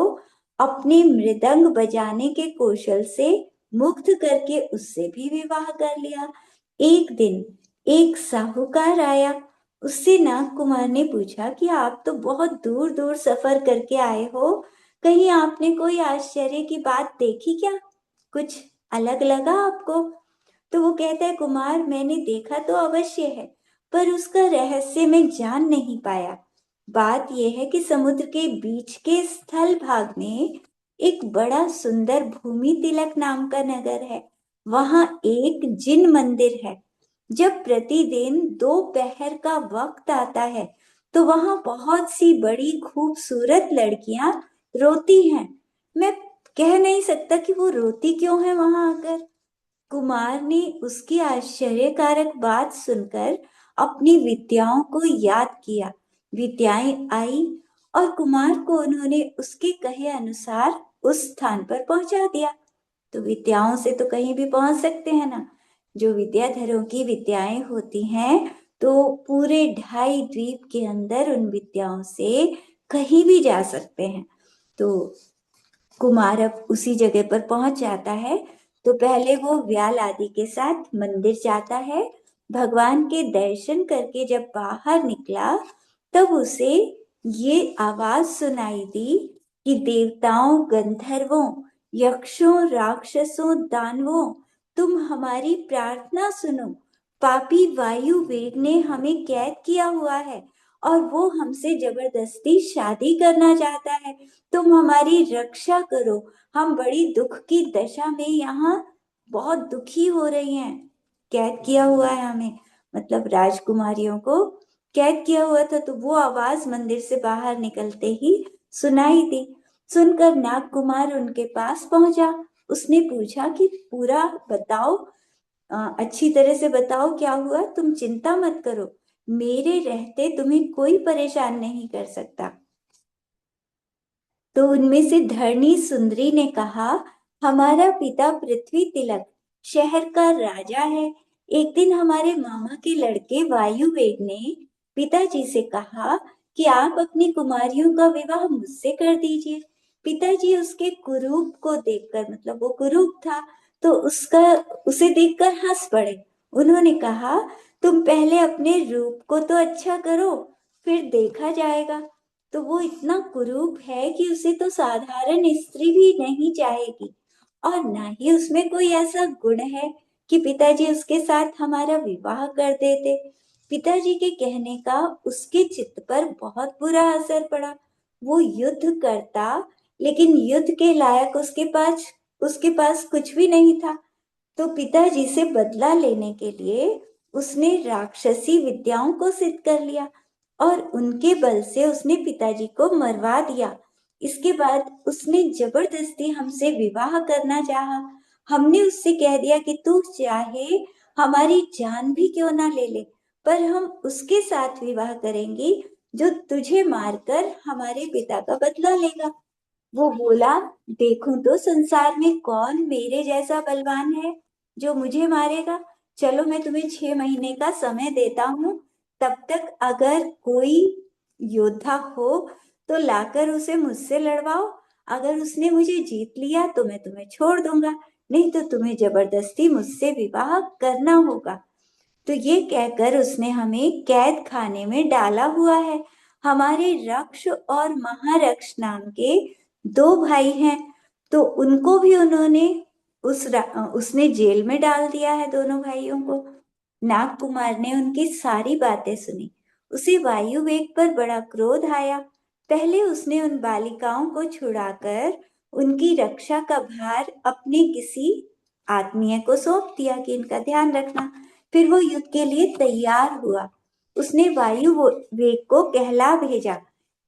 अपने मृदंग बजाने के कौशल से मुग्ध करके उससे भी विवाह कर लिया। एक दिन एक साहूकार आया। उससे नाग कुमार ने पूछा कि आप तो बहुत दूर दूर सफर करके आए हो, कहीं आपने कोई आश्चर्य की बात देखी क्या? कुछ अलग लगा आपको? तो वो कहता है, कुमार, मैंने देखा तो अवश्य है, पर उसका रहस्य मैं जान नहीं पाया। बात यह है कि समुद्र के बीच के स्थल भाग में एक बड़ा सुंदर भूमि तिलक नाम का नगर है। वहां एक जिन मंदिर है। जब प्रतिदिन दोपहर का वक्त आता है तो वहां बहुत सी बड़ी खूबसूरत लड़कियां रोती हैं। मैं कह नहीं सकता कि वो रोती क्यों है वहां आकर। कुमार ने उसकी आश्चर्यकारक बात सुनकर अपनी विद्याओं को याद किया। विद्याएं आई और कुमार को उन्होंने उसके कहे अनुसार उस स्थान पर पहुंचा दिया। तो विद्याओं से तो कहीं भी पहुंच सकते हैं ना। जो विद्याधरों की विद्याएं होती हैं, तो पूरे 2.5 द्वीप के अंदर उन विद्याओं से कहीं भी जा सकते हैं। तो कुमार अब उसी जगह पर पहुंच जाता है। तो पहले वो व्याल आदि के साथ मंदिर जाता है। भगवान के दर्शन करके जब बाहर निकला, तब उसे ये आवाज सुनाई दी कि देवताओं, गंधर्वों, यक्षों, राक्षसों, दानवों, तुम हमारी प्रार्थना सुनो। पापी वायु वेग ने हमें कैद किया हुआ है और वो हमसे जबरदस्ती शादी करना चाहता है। तुम हमारी रक्षा करो, हम बड़ी दुख की दशा में यहाँ बहुत दुखी हो रही हैं। कैद किया हुआ है हमें, मतलब राजकुमारियों को कैद किया हुआ था। तो वो आवाज मंदिर से बाहर निकलते ही सुनाई दी। सुनकर नाग कुमार उनके पास पहुंचा। उसने पूछा कि पूरा बताओ, अच्छी तरह से बताओ क्या हुआ, तुम चिंता मत करो, मेरे रहते तुम्हें कोई परेशान नहीं कर सकता। तो उनमें से धरणी सुंदरी ने कहा, हमारा पिता पृथ्वी तिलक शहर का राजा है। एक दिन हमारे मामा के लड़के वायुवेग ने पिताजी से कहा कि आप अपनी कुमारियों का विवाह मुझसे कर दीजिए। पिताजी उसके कुरूप को देखकर, मतलब वो कुरूप था, तो उसे देखकर हंस पड़े। उन्होंने कहा, तुम पहले अपने रूप को तो अच्छा करो, फिर देखा जाएगा। तो वो इतना कुरूप है कि उसे तो साधारण स्त्री भी नहीं चाहेगी, और ना ही उसमें कोई ऐसा गुण है कि पिताजी उसके साथ हमारा विवाह कर देते। पिताजी के कहने का उसके चित्त पर बहुत बुरा असर पड़ा। वो युद्ध करता, लेकिन युद्ध के लायक उसके पास कुछ भी नहीं था। तो पिताजी से बदला लेने के लिए उसने राक्षसी विद्याओं को सिद्ध कर लिया, और उनके बल से उसने पिताजी को मरवा दिया। इसके बाद उसने जबरदस्ती हमसे विवाह करना चाहा। हमने उससे कह दिया कि तू चाहे हमारी जान भी क्यों ना ले ले, पर हम उसके साथ विवाह करेंगे जो तुझे मारकर हमारे पिता का बदला लेगा। वो बोला, देखूं तो संसार में कौन मेरे जैसा बलवान है जो मुझे मारेगा। चलो मैं तुम्हें 6 महीने का समय देता हूँ, तब तक अगर कोई योद्धा हो तो लाकर उसे मुझसे लड़वाओ। अगर उसने मुझे जीत लिया तो मैं तुम्हें छोड़ दूंगा, नहीं तो तुम्हें जबरदस्ती मुझसे विवाह करना होगा। तो ये कहकर उसने हमें कैद खाने में डाला हुआ है। हमारे रक्ष और महारक्ष नाम के 2 भाई हैं, तो उनको भी उसने जेल में डाल दिया है, दोनों भाइयों को। नाग कुमार ने उनकी सारी बातें सुनी। उसे वायुवेग पर बड़ा क्रोध आया। पहले उसने उन बालिकाओं को छुड़ाकर उनकी रक्षा का भार अपने किसी आत्मीय को सौंप दिया कि इनका ध्यान रखना। फिर वो युद्ध के लिए तैयार हुआ। उसने वायु वेग को कहला भेजा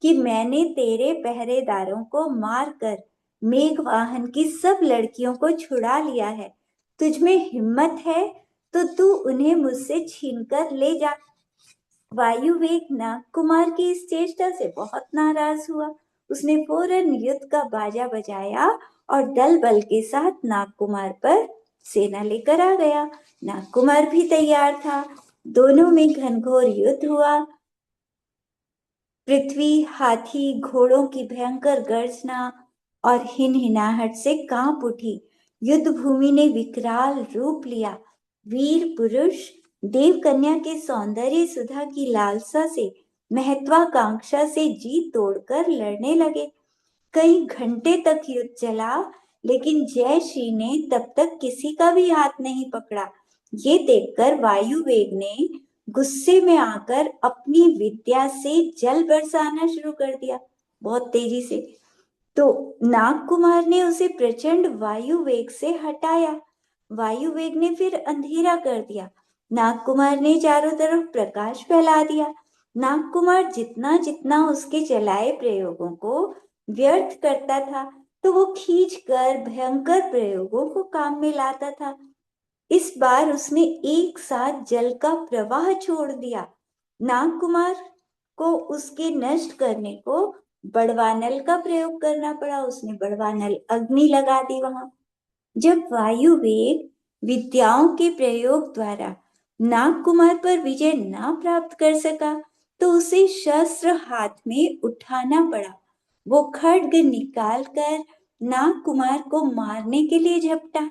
कि मैंने तेरे पहरेदारों को मारकर मेघवाहन की सब लड़कियों को छुड़ा लिया है। तुझमें हिम्मत है तो तू उन्हें मुझसे छीनकर ले जा। वायुवेग नाग कुमार की इस चेष्टा से बहुत नाराज हुआ। उसने फौरन युद्ध का बाजा बजाया और दल बल के साथ नाग कुमार पर सेना लेकर आ गया। नाग कुमार भी तैयार था। दोनों में घनघोर युद्ध हुआ। पृथ्वी हाथी घोड़ों की भयंकर गर्जना और हिनहिनाहट से कांप उठी। युद्ध भूमि ने विकराल रूप लिया। वीर पुरुष देव कन्या के सौंदर्य सुधा की लालसा से, महत्वाकांक्षा से जी तोड़कर लड़ने लगे। कई घंटे तक युद्ध चला, लेकिन जयश्री ने तब तक किसी का भी हाथ नहीं पकड़ा। ये देखकर वायुवेग ने गुस्से में आकर अपनी विद्या से जल बरसाना शुरू कर दिया, बहुत तेजी से। तो नाग कुमार ने उसे प्रचंड वायु वेग से हटाया। वायु वेग ने फिर अंधेरा कर दिया। नाग कुमार ने चारों तरफ प्रकाश फैला दिया। नाग कुमार जितना जितना उसके चलाए प्रयोगों को व्यर्थ करता था, तो वो खींच कर भयंकर प्रयोगों को काम में लाता था। इस बार उसने एक साथ जल का प्रवाह छोड़ दिया। नाग कुमार को उसके नष्ट करने को बड़वानल का प्रयोग करना पड़ा। उसने बड़वानल अग्नि लगा दी वहां। जब वायु वेग विद्याओं के प्रयोग द्वारा नाग कुमार पर विजय ना प्राप्त कर सका, तो उसे शस्त्र हाथ में उठाना पड़ा। वो खड्ग निकालकर नाग कुमार को मारने के लिए झपटा।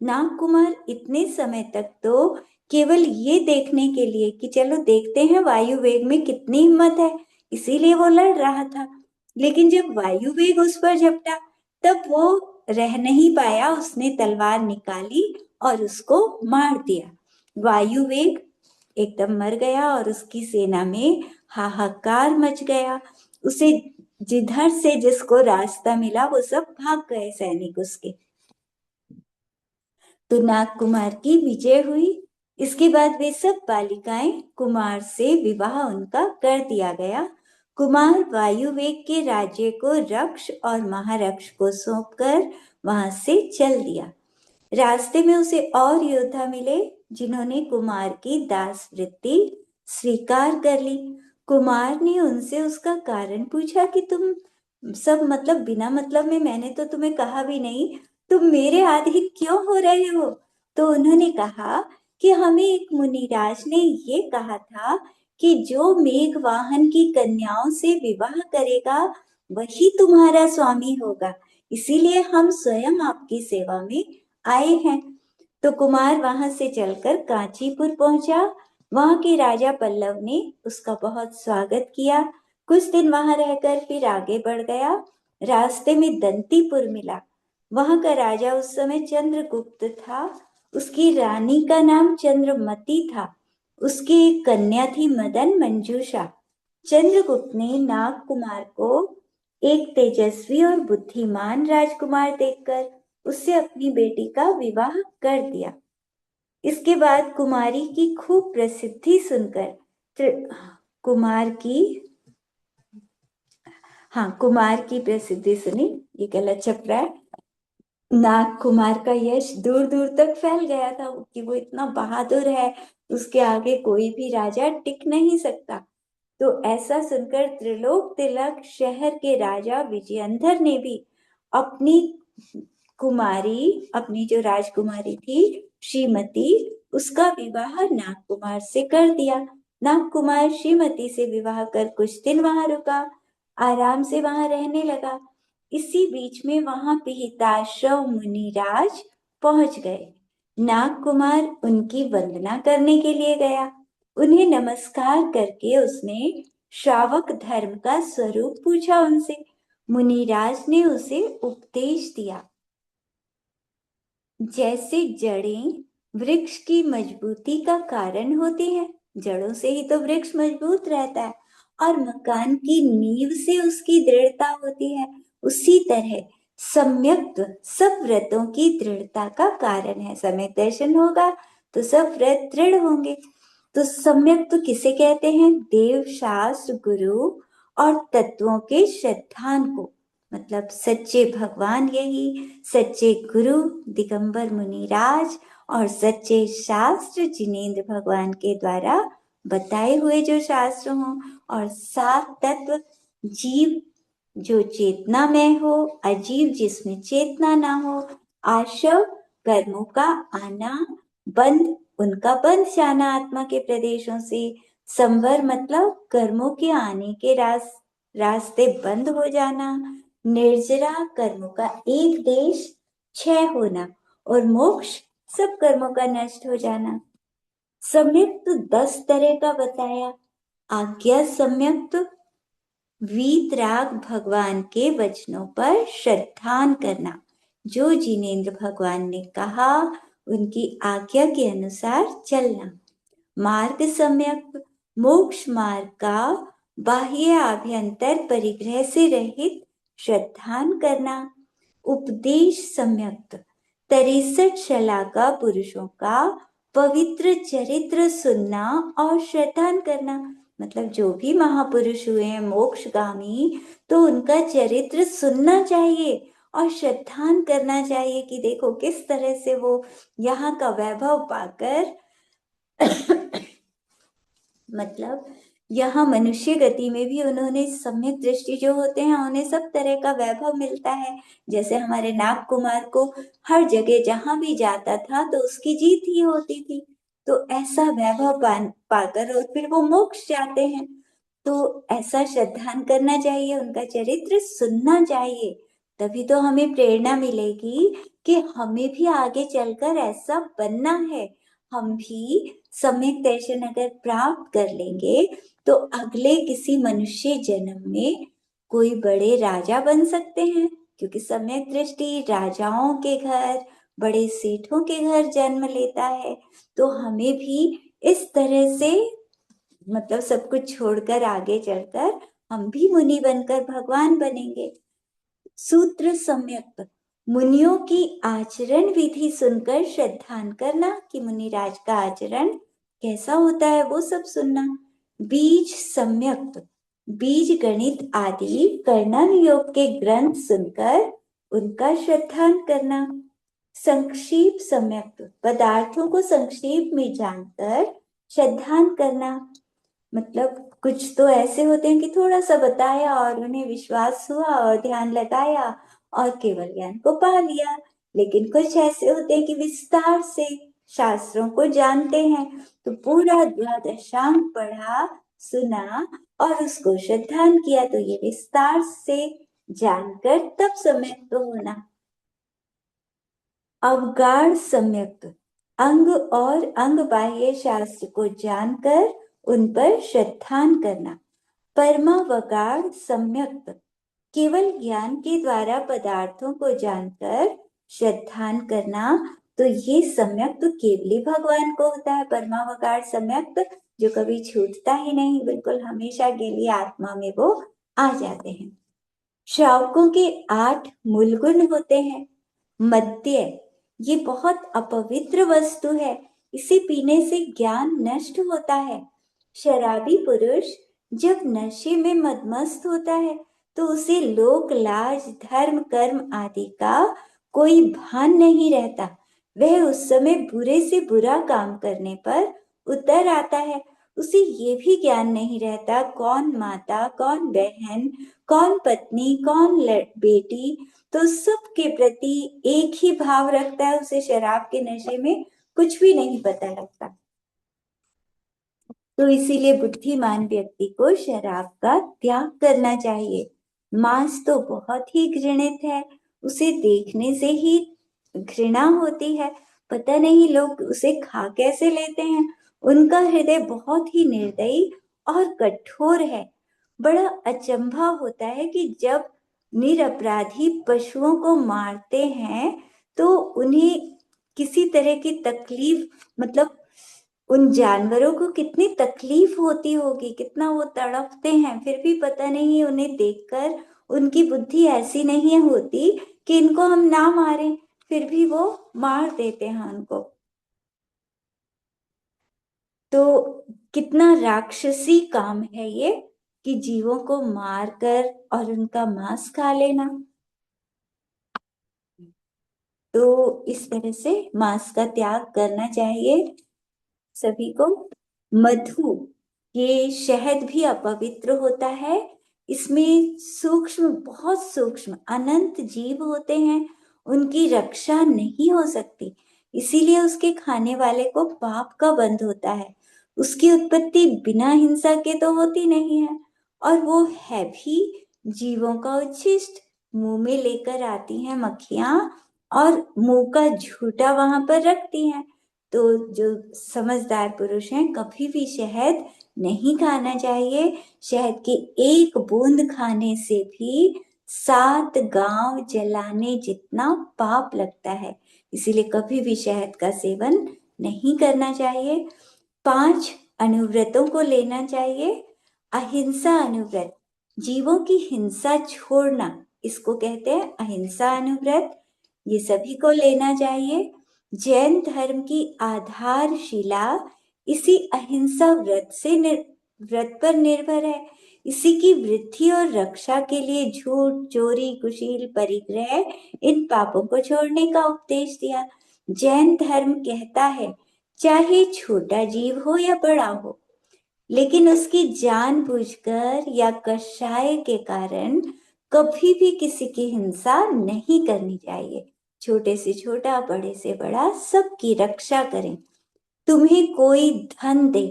नाग कुमार इतने समय तक तो केवल ये देखने के लिए कि चलो देखते हैं वायु वेग में कितनी हिम्मत है, इसीलिए वो लड़ रहा था। लेकिन जब वायु वेग उस पर झपटा, तब वो रह नहीं पाया। उसने तलवार निकाली और उसको मार दिया। वायु वेग एकदम मर गया और उसकी सेना में हाहाकार मच गया। उसे जिधर से जिसको रास्ता मिला वो सब भाग गए सैनिक उसके। तो नाग कुमार की विजय हुई। इसके बाद वे सब बालिकाएं कुमार से विवाह उनका कर दिया गया। कुमार वायुवेग के राज्य को रक्ष और महारक्ष को सौंपकर वहां से चल दिया। रास्ते में उसे और योद्धा मिले जिन्होंने कुमार की दास वृत्ति स्वीकार कर ली। कुमार ने उनसे उसका कारण पूछा कि तुम सब मतलब बिना मतलब में, मैंने तो तुम्हें कहा भी नहीं, तुम मेरे आधीन क्यों हो रहे हो? तो उन्होंने कहा कि हमें एक मुनिराज ने ये कहा था कि जो मेघ वाहन की कन्याओं से विवाह करेगा वही तुम्हारा स्वामी होगा, इसीलिए हम स्वयं आपकी सेवा में आए हैं। तो कुमार वहां से चलकर कांचीपुर पहुंचा। वहां के राजा पल्लव ने उसका बहुत स्वागत किया। कुछ दिन वहां रहकर फिर आगे बढ़ गया। रास्ते में दंतीपुर मिला। वहां का राजा उस समय चंद्रगुप्त था। उसकी रानी का नाम चंद्रमती था। उसकी एक कन्या थी मदन मंजूषा। चंद्रगुप्त ने नाग कुमार को एक तेजस्वी और बुद्धिमान राजकुमार देखकर उससे अपनी बेटी का विवाह कर दिया। इसके बाद कुमारी की खूब प्रसिद्धि सुनकर कुमार की कुमार की प्रसिद्धि सुनी, ये गलत छप रहा है। नाग कुमार का यश दूर दूर तक फैल गया था कि वो इतना बहादुर है, उसके आगे कोई भी राजा टिक नहीं सकता। तो ऐसा सुनकर त्रिलोक तिलक शहर के राजा विजयंधर ने भी अपनी अपनी जो राजकुमारी थी श्रीमती, उसका विवाह नागकुमार से कर दिया। नागकुमार श्रीमती से विवाह कर कुछ दिन वहां रुका, आराम से वहां रहने लगा। इसी बीच में वहां पिहिताश्व मुनिराज पहुंच गए। नागकुमार उनकी वंदना करने के लिए गया। उन्हें नमस्कार करके उसने श्रावक धर्म का स्वरूप पूछा उनसे। मुनिराज ने उसे उपदेश दिया। जैसे जड़ें वृक्ष की मजबूती का कारण होती हैं, जड़ों से ही तो वृक्ष मजबूत रहता है, और मकान की नींव से उसकी दृढ़ता होती है, उसी तरह सम्यक्त सब व्रतों की दृढ़ता का कारण है। सम्यक दर्शन होगा तो सब व्रत दृढ़ होंगे। तो सम्यक तो किसे कहते हैं? देव, शास्त्र, गुरु और तत्वों के श्रद्धान को, मतलब सच्चे भगवान, यही सच्चे गुरु दिगंबर मुनिराज और सच्चे शास्त्र जिनेंद्र भगवान के द्वारा बताए हुए जो शास्त्र हों, और सात तत्व जीव जो चेतना में हो, अजीव जिसमें चेतना ना हो, आशव कर्मों का आना, बंध उनका बंध जाना आत्मा के प्रदेशों से, संवर मतलब कर्मों के आने के रास्ते बंद हो जाना, निर्जरा कर्मों का एक देश क्षय होना, और मोक्ष सब कर्मों का नष्ट हो जाना। सम्यक तो 10 तरह का बताया। आज्ञा सम्यक तो वीतराग भगवान के वचनों पर श्रद्धान करना, जो जिनेंद्र भगवान ने कहा उनकी आज्ञा के अनुसार चलना। मार्ग सम्यक मोक्ष मार्ग का बाह्य आभ्यंतर परिग्रह से रहित श्रद्धान करना। उपदेश सम्यक 63 शलाका पुरुषों का पवित्र चरित्र सुनना और श्रद्धान करना, मतलब जो भी महापुरुष हुए हैं मोक्षगामी, तो उनका चरित्र सुनना चाहिए और श्रद्धान करना चाहिए कि देखो किस तरह से वो यहाँ का वैभव पाकर मतलब यहाँ मनुष्य गति में भी उन्होंने सम्यक दृष्टि जो होते हैं उन्हें सब तरह का वैभव मिलता है। जैसे हमारे नाग कुमार को हर जगह जहां भी जाता था तो उसकी जीत ही होती थी। तो ऐसा वैभव पाकर और फिर वो मोक्ष जाते हैं। तो ऐसा श्रद्धान करना चाहिए, उनका चरित्र सुनना चाहिए। तभी तो हमें प्रेरणा मिलेगी कि हमें भी आगे चलकर ऐसा बनना है। हम भी सम्यक दर्शन अगर प्राप्त कर लेंगे तो अगले किसी मनुष्य जन्म में कोई बड़े राजा बन सकते हैं, क्योंकि सम्यक दृष्टि राजाओं के घर, बड़े सेठों के घर जन्म लेता है। तो हमें भी इस तरह से मतलब सब कुछ छोड़कर आगे चलकर हम भी मुनि बनकर भगवान बनेंगे। सूत्र सम्यक मुनियों की आचरण विधि सुनकर श्रद्धान करना कि मुनिराज का आचरण कैसा होता है वो सब सुनना। बीज सम्यक बीज गणित आदि कर्णन योग के ग्रंथ सुनकर उनका श्रद्धान करना। संक्षेप सम्यक पदार्थों को संक्षेप में जानकर श्रद्धान करना। मतलब कुछ तो ऐसे होते हैं कि थोड़ा सा बताया और उन्हें विश्वास हुआ और ध्यान लगाया और केवल ज्ञान को पा लिया। लेकिन कुछ ऐसे होते हैं कि विस्तार से शास्त्रों को जानते हैं, तो पूरा द्वादशांग पढ़ा, सुना और उसको श्रद्धान किया, तो ये विस्तार से जानकर तब सम्यक तो होना। अवगाढ़ सम्यक्त अंग और अंग बाह्य शास्त्र को जानकर उन पर श्रद्धान करना। परमावगाढ़ सम्यक्त केवल ज्ञान के द्वारा पदार्थों को जानकर श्रद्धान करना, तो ये सम्यक्त तो केवली भगवान को होता है। परमावगाढ़ सम्यक्त जो कभी छूटता ही नहीं, बिल्कुल हमेशा के लिए आत्मा में वो आ जाते हैं। श्रावकों के 8 मूल गुण होते हैं। मद्य ये बहुत अपवित्र वस्तु है, इसे पीने से ज्ञान नष्ट होता है। शराबी पुरुष जब नशे में मदमस्त होता है तो उसे लोक लाज धर्म कर्म आदि का कोई भान नहीं रहता। वह उस समय बुरे से बुरा काम करने पर उतर आता है। उसे ये भी ज्ञान नहीं रहता कौन माता, कौन बहन, कौन पत्नी, कौन बेटी, तो सबके प्रति एक ही भाव रखता है। उसे शराब के नशे में कुछ भी नहीं पता लगता। तो इसीलिए बुद्धिमान व्यक्ति को शराब का त्याग करना चाहिए। मांस तो बहुत ही घृणित है, उसे देखने से ही घृणा होती है। पता नहीं लोग उसे खा कैसे लेते हैं। उनका हृदय बहुत ही निर्दयी और कठोर है। बड़ा अचंभा होता है कि जब निरपराधी पशुओं को मारते हैं तो उन्हें किसी तरह की तकलीफ, मतलब उन जानवरों को कितनी तकलीफ होती होगी, कितना वो तड़पते हैं, फिर भी पता नहीं उन्हें देखकर उनकी बुद्धि ऐसी नहीं होती कि इनको हम ना मारें, फिर भी वो मार देते हैं उनको। तो कितना राक्षसी काम है ये कि जीवों को मारकर और उनका मांस खा लेना। तो इस तरह से मांस का त्याग करना चाहिए सभी को। मधु, ये शहद भी अपवित्र होता है। इसमें सूक्ष्म, बहुत सूक्ष्म अनंत जीव होते हैं, उनकी रक्षा नहीं हो सकती, इसीलिए उसके खाने वाले को पाप का बंध होता है। उसकी उत्पत्ति बिना हिंसा के तो होती नहीं है, और वो है भी जीवों का उच्छिष्ट। मुंह में लेकर आती हैं मक्खियां और मुंह का झूठा वहां पर रखती हैं। तो जो समझदार पुरुष हैं, कभी भी शहद नहीं खाना चाहिए। शहद की एक बूंद खाने से भी 7 गांव जलाने जितना पाप लगता है, इसीलिए कभी भी शहद का सेवन नहीं करना चाहिए। 5 अनुव्रतों को लेना चाहिए। अहिंसा अनुव्रत, जीवों की हिंसा छोड़ना, इसको कहते हैं अहिंसा अनुव्रत। ये सभी को लेना चाहिए। जैन धर्म की आधारशिला इसी अहिंसा व्रत पर निर्भर है। इसी की वृद्धि और रक्षा के लिए झूठ, चोरी, कुशील, परिग्रह, इन पापों को छोड़ने का उपदेश दिया। जैन धर्म कहता है चाहे छोटा जीव हो या बड़ा हो, लेकिन उसकी जानबूझकर या कषाय के कारण कभी भी किसी की हिंसा नहीं करनी चाहिए। छोटे से छोटा, बड़े से बड़ा, सबकी रक्षा करें। तुम्हें कोई धन दे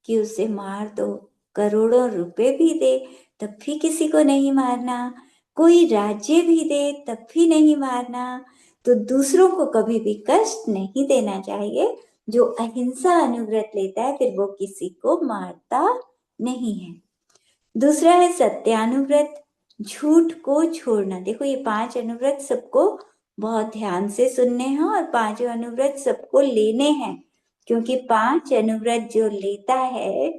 कि उसे मार दो, करोड़ों रुपए भी दे तब भी किसी को नहीं मारना, कोई राज्य भी दे तब भी नहीं मारना। तो दूसरों को कभी भी कष्ट नहीं देना चाहिए। जो अहिंसा अनुव्रत लेता है फिर वो किसी को मारता नहीं है। दूसरा है सत्यानुव्रत, झूठ को छोड़ना। देखो ये 5 अनुव्रत सबको बहुत ध्यान से सुनने हैं और 5 अनुव्रत सबको लेने हैं, क्योंकि 5 अनुव्रत जो लेता है,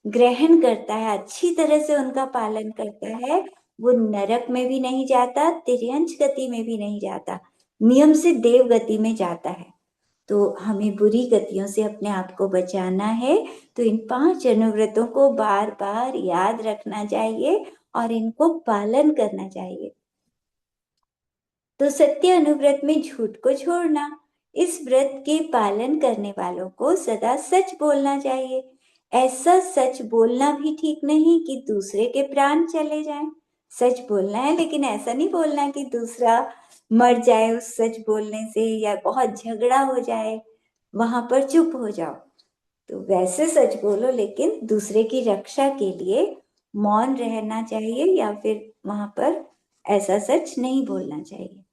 ग्रहण करता है, अच्छी तरह से उनका पालन करता है, वो नरक में भी नहीं जाता, तिर्यंच गति में भी नहीं जाता, नियम से देव गति में जाता है। तो हमें बुरी गतियों से अपने आप को बचाना है, तो इन 5 अनुव्रतों को बार बार याद रखना चाहिए और इनको पालन करना चाहिए। तो सत्य अनुव्रत में झूठ को छोड़ना। इस व्रत के पालन करने वालों को सदा सच बोलना चाहिए। ऐसा सच बोलना भी ठीक नहीं कि दूसरे के प्राण चले जाएं। सच बोलना है, लेकिन ऐसा नहीं बोलना कि दूसरा मर जाए उस सच बोलने से, या बहुत झगड़ा हो जाए, वहां पर चुप हो जाओ। तो वैसे सच बोलो, लेकिन दूसरे की रक्षा के लिए मौन रहना चाहिए, या फिर वहां पर ऐसा सच नहीं बोलना चाहिए।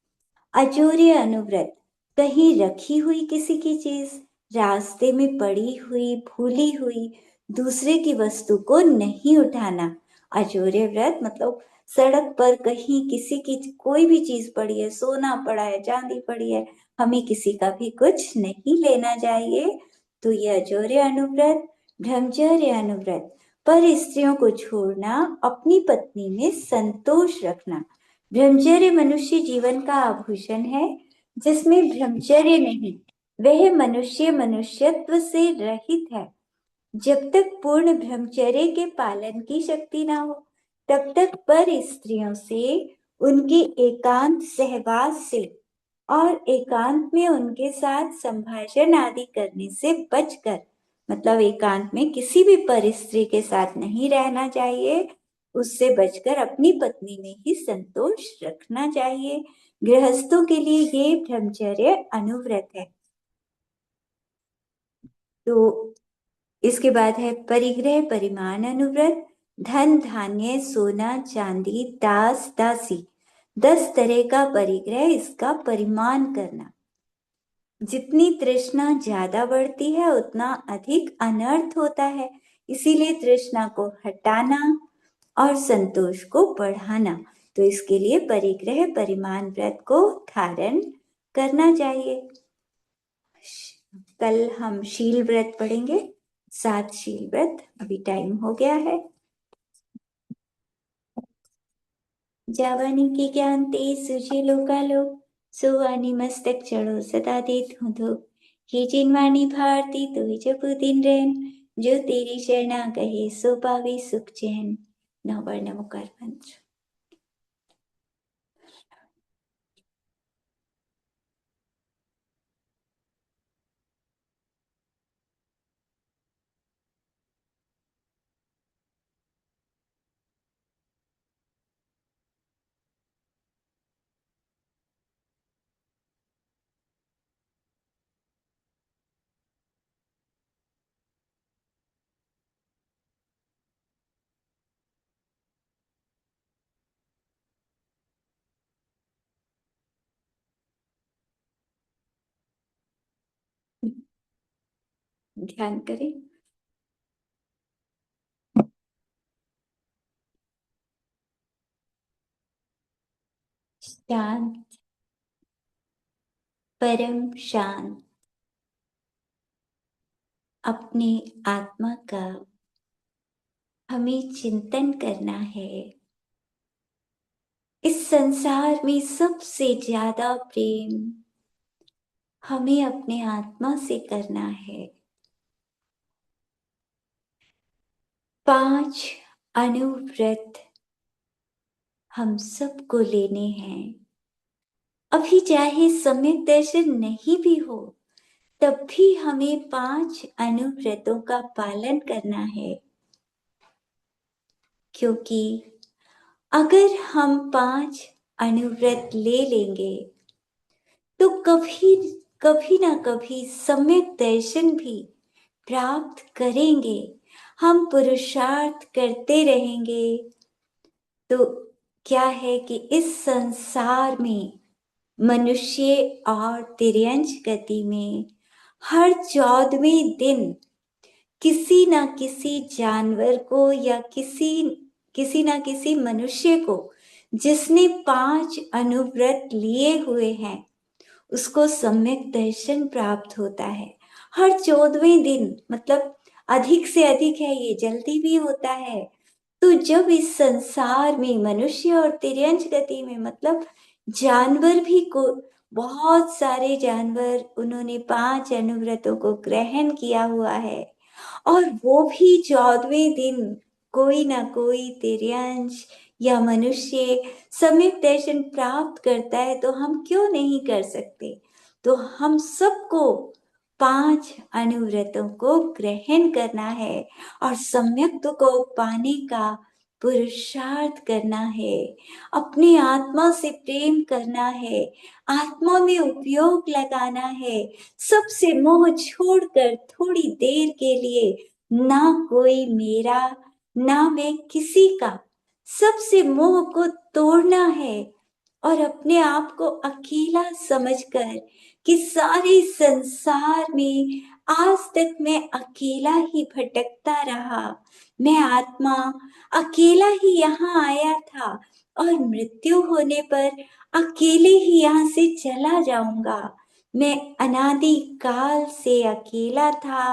अजोर्य अनुव्रत, कहीं रखी हुई किसी की चीज, रास्ते में पड़ी हुई, भूली हुई दूसरे की वस्तु को नहीं उठाना। अजोर्य व्रत मतलब सड़क पर कहीं किसी की कोई भी चीज पड़ी है, सोना पड़ा है, चांदी पड़ी है, हमें किसी का भी कुछ नहीं लेना चाहिए। तो ये अजोर्य अनुव्रत। ब्रह्मचर्य अनुव्रत, पर स्त्रियों को छोड़ना, अपनी पत्नी में संतोष रखना। ब्रह्मचर्य मनुष्य जीवन का आभूषण है। जिसमें ब्रह्मचर्य नहीं, वह मनुष्य मनुष्यत्व से रहित है। जब तक पूर्ण ब्रह्मचर्य के पालन की शक्ति ना हो, तब तक पर स्त्रियों से, उनके एकांत सहवास से और एकांत में उनके साथ संभाषण आदि करने से बचकर, मतलब एकांत में किसी भी पर स्त्री के साथ नहीं रहना चाहिए, उससे बचकर अपनी पत्नी में ही संतोष रखना चाहिए। गृहस्थों के लिए ये ब्रह्मचर्य अनुव्रत है। तो इसके बाद है परिग्रह परिमाण अनुव्रत। धन धान्य सोना चांदी दास दासी 10 तरह का परिग्रह, इसका परिमाण करना। जितनी तृष्णा ज्यादा बढ़ती है उतना अधिक अनर्थ होता है, इसीलिए तृष्णा को हटाना और संतोष को बढ़ाना। तो इसके लिए परिग्रह परिमाण व्रत को धारण करना चाहिए। कल हम शील व्रत पढ़ेंगे, 7 शील व्रत। अभी टाइम हो गया है। जावानी के ज्ञान तेज सुझे लोकालोक, सोवानी मस्तक चढ़ो सदा देत हूँ धूप। हे जिनवाणी भारती तुहि जपु दिन रैन, जो तेरी शरणा कहे सो पावे सुख चैन। नवर्ण नमोकार मंत्र। ध्यान करें। शांत, परम शांत अपने आत्मा का हमें चिंतन करना है। इस संसार में सबसे ज्यादा प्रेम हमें अपने आत्मा से करना है। 5 अनुव्रत हम सबको लेने हैं। अभी चाहे सम्यक दर्शन नहीं भी हो, तब भी हमें 5 अनुव्रतों का पालन करना है। क्योंकि अगर हम 5 अनुव्रत ले लेंगे तो कभी कभी ना कभी सम्यक दर्शन भी प्राप्त करेंगे। हम पुरुषार्थ करते रहेंगे तो क्या है कि इस संसार में मनुष्य और तिर्यंच गति में हर 14वें दिन किसी ना किसी जानवर को या किसी ना किसी मनुष्य को जिसने 5 अनुव्रत लिए हुए हैं, उसको सम्यक दर्शन प्राप्त होता है। हर 14वें दिन, मतलब अधिक से अधिक है, ये जल्दी भी होता है। तो जब इस संसार में मनुष्य और तिर्यंच गति में, मतलब जानवर भी को, बहुत सारे जानवर उन्होंने 5 अनुव्रतों को ग्रहण किया हुआ है, और वो भी 14वें दिन कोई ना कोई तेरे अंश या मनुष्य सम्यक दर्शन प्राप्त करता है तो हम क्यों नहीं कर सकते। तो हम सबको 5 अनुव्रतों को ग्रहण करना है और सम्यक को पाने का पुरुषार्थ करना है, अपनी आत्मा से प्रेम करना है, आत्मा में उपयोग लगाना है, सबसे मोह छोड़कर थोड़ी देर के लिए ना कोई मेरा ना मैं किसी का, सबसे मोह को तोड़ना है और अपने आप को अकेला समझकर कि सारे संसार में आज तक मैं अकेला ही भटकता रहा, मैं आत्मा अकेला ही यहाँ आया था और मृत्यु होने पर अकेले ही यहाँ से चला जाऊंगा। मैं अनादि काल से अकेला था,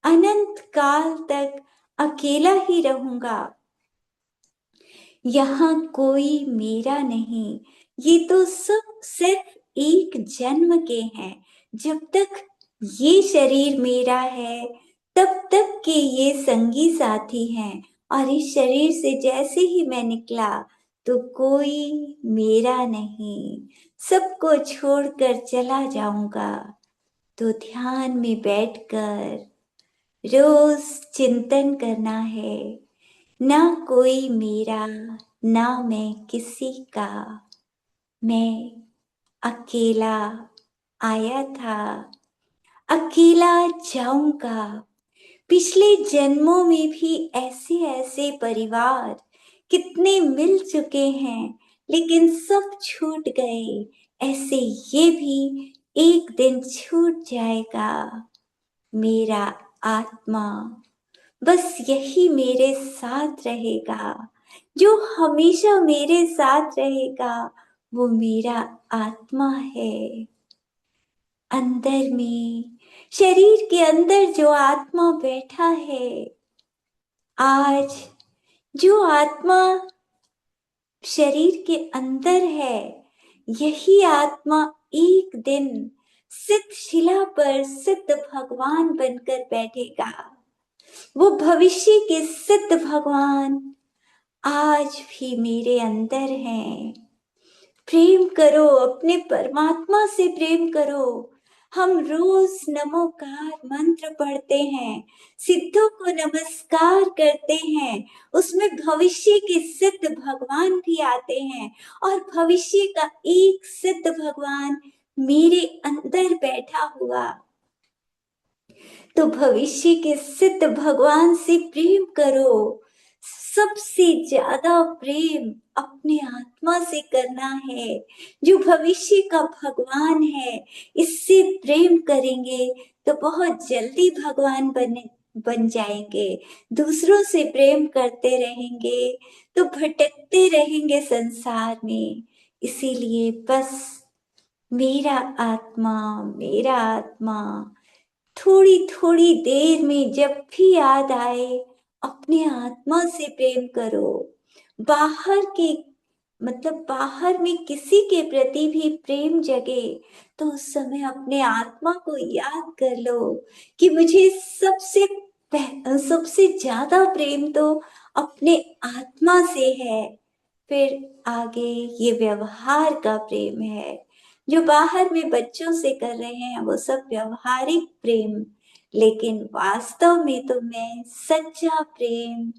अनंत काल तक अकेला ही रहूंगा। यहाँ कोई मेरा नहीं, ये तो सब सिर्फ एक जन्म के हैं। जब तक ये शरीर मेरा है तब तक के ये संगी साथी हैं और इस शरीर से जैसे ही मैं निकला तो कोई मेरा नहीं, सबको छोड़कर चला जाऊंगा। तो ध्यान में बैठकर रोज चिंतन करना है, ना कोई मेरा ना मैं किसी का, मैं अकेला आया था, अकेला जाऊंगा। पिछले जन्मों में भी ऐसे ऐसे परिवार कितने मिल चुके हैं लेकिन सब छूट गए, ऐसे ये भी एक दिन छूट जाएगा। मेरा आत्मा बस यही मेरे साथ रहेगा, जो हमेशा मेरे साथ रहेगा वो मेरा आत्मा है। अंदर में शरीर के अंदर जो आत्मा बैठा है, आज जो आत्मा शरीर के अंदर है, यही आत्मा एक दिन सिद्ध शिला पर सिद्ध भगवान बनकर बैठेगा। वो भविष्य के सिद्ध भगवान आज भी मेरे अंदर हैं। प्रेम करो, अपने परमात्मा से प्रेम करो। हम रोज नमोकार मंत्र पढ़ते हैं, सिद्धों को नमस्कार करते हैं, उसमें भविष्य के सिद्ध भगवान भी आते हैं और भविष्य का एक सिद्ध भगवान मेरे अंदर बैठा हुआ। तो भविष्य के सिद्ध भगवान से प्रेम करो। सबसे ज्यादा प्रेम अपने आत्मा से करना है, जो भविष्य का भगवान है। इससे प्रेम करेंगे तो बहुत जल्दी भगवान बन जाएंगे। दूसरों से प्रेम करते रहेंगे तो भटकते रहेंगे संसार में। इसीलिए बस मेरा आत्मा, मेरा आत्मा, थोड़ी थोड़ी देर में जब भी याद आए अपने आत्मा से प्रेम करो। बाहर के मतलब बाहर में किसी के प्रति भी प्रेम जगे तो उस समय अपने आत्मा को याद कर लो कि मुझे सबसे ज्यादा प्रेम तो अपने आत्मा से है। फिर आगे ये व्यवहार का प्रेम है, जो बाहर में बच्चों से कर रहे हैं वो सब व्यवहारिक प्रेम, लेकिन वास्तव में तो मैं सच्चा प्रेम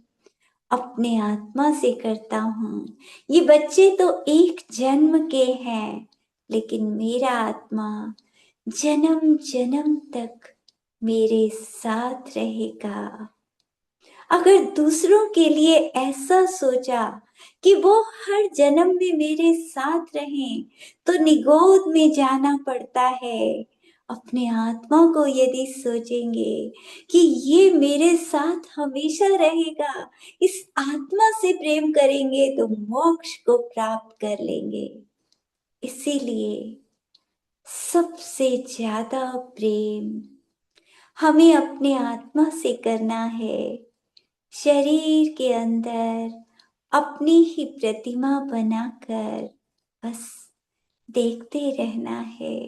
अपने आत्मा से करता हूँ। ये बच्चे तो एक जन्म के हैं, लेकिन मेरा आत्मा जन्म जन्म तक मेरे साथ रहेगा। अगर दूसरों के लिए ऐसा सोचा कि वो हर जन्म में मेरे साथ रहें तो निगोद में जाना पड़ता है। अपने आत्मा को यदि सोचेंगे कि ये मेरे साथ हमेशा रहेगा, इस आत्मा से प्रेम करेंगे तो मोक्ष को प्राप्त कर लेंगे। इसीलिए सबसे ज्यादा प्रेम हमें अपने आत्मा से करना है। शरीर के अंदर अपनी ही प्रतिमा बनाकर बस देखते रहना है,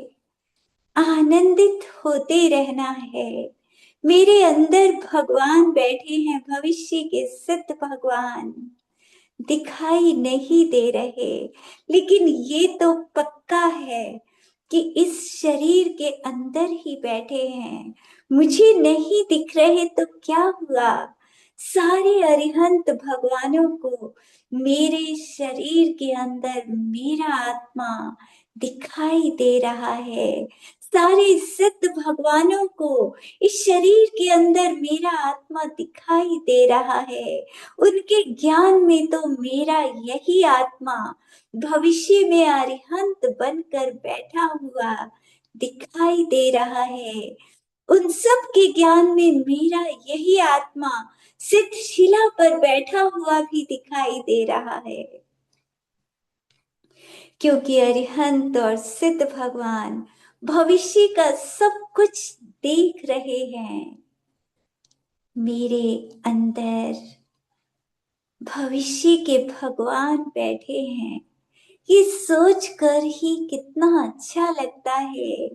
आनंदित होते रहना है, मेरे अंदर भगवान बैठे हैं, भविष्य के सिद्ध भगवान दिखाई नहीं दे रहे, लेकिन ये तो पक्का है कि इस शरीर के अंदर ही बैठे हैं। मुझे नहीं दिख रहे तो क्या हुआ, सारे अरिहंत भगवानों को मेरे शरीर के अंदर मेरा आत्मा दिखाई दे रहा है। सारे सिद्ध भगवानों को इस शरीर के अंदर मेरा आत्मा दिखाई दे रहा है। उनके ज्ञान में तो मेरा यही आत्मा भविष्य में अरिहंत बनकर बैठा हुआ दिखाई दे रहा है। उन सब के ज्ञान में मेरा यही आत्मा सिद्ध शिला पर बैठा हुआ भी दिखाई दे रहा है, क्योंकि अरिहंत और सिद्ध भगवान भविष्य का सब कुछ देख रहे हैं। मेरे अंदर भविष्य के भगवान बैठे हैं, ये सोच कर ही कितना अच्छा लगता है।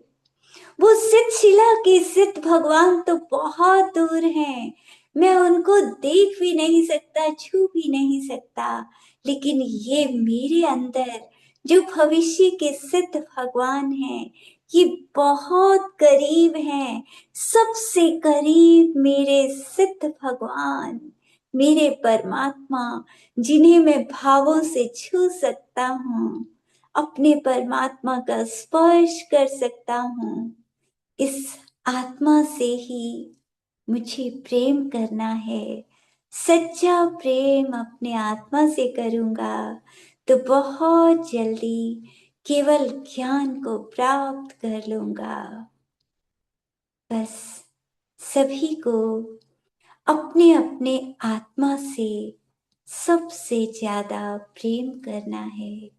वो सिद्ध शिला के सिद्ध भगवान तो बहुत दूर हैं, मैं उनको देख भी नहीं सकता, छू भी नहीं सकता, लेकिन ये मेरे अंदर जो भविष्य के सिद्ध भगवान हैं, ये बहुत करीब हैं, सबसे करीब मेरे सिद्ध भगवान, मेरे परमात्मा, जिन्हें मैं भावों से छू सकता हूँ, अपने परमात्मा का स्पर्श कर सकता हूँ। इस आत्मा से ही मुझे प्रेम करना है। सच्चा प्रेम अपने आत्मा से करूंगा तो बहुत जल्दी केवल ज्ञान को प्राप्त कर लूंगा। बस सभी को अपने अपने आत्मा से सबसे ज्यादा प्रेम करना है।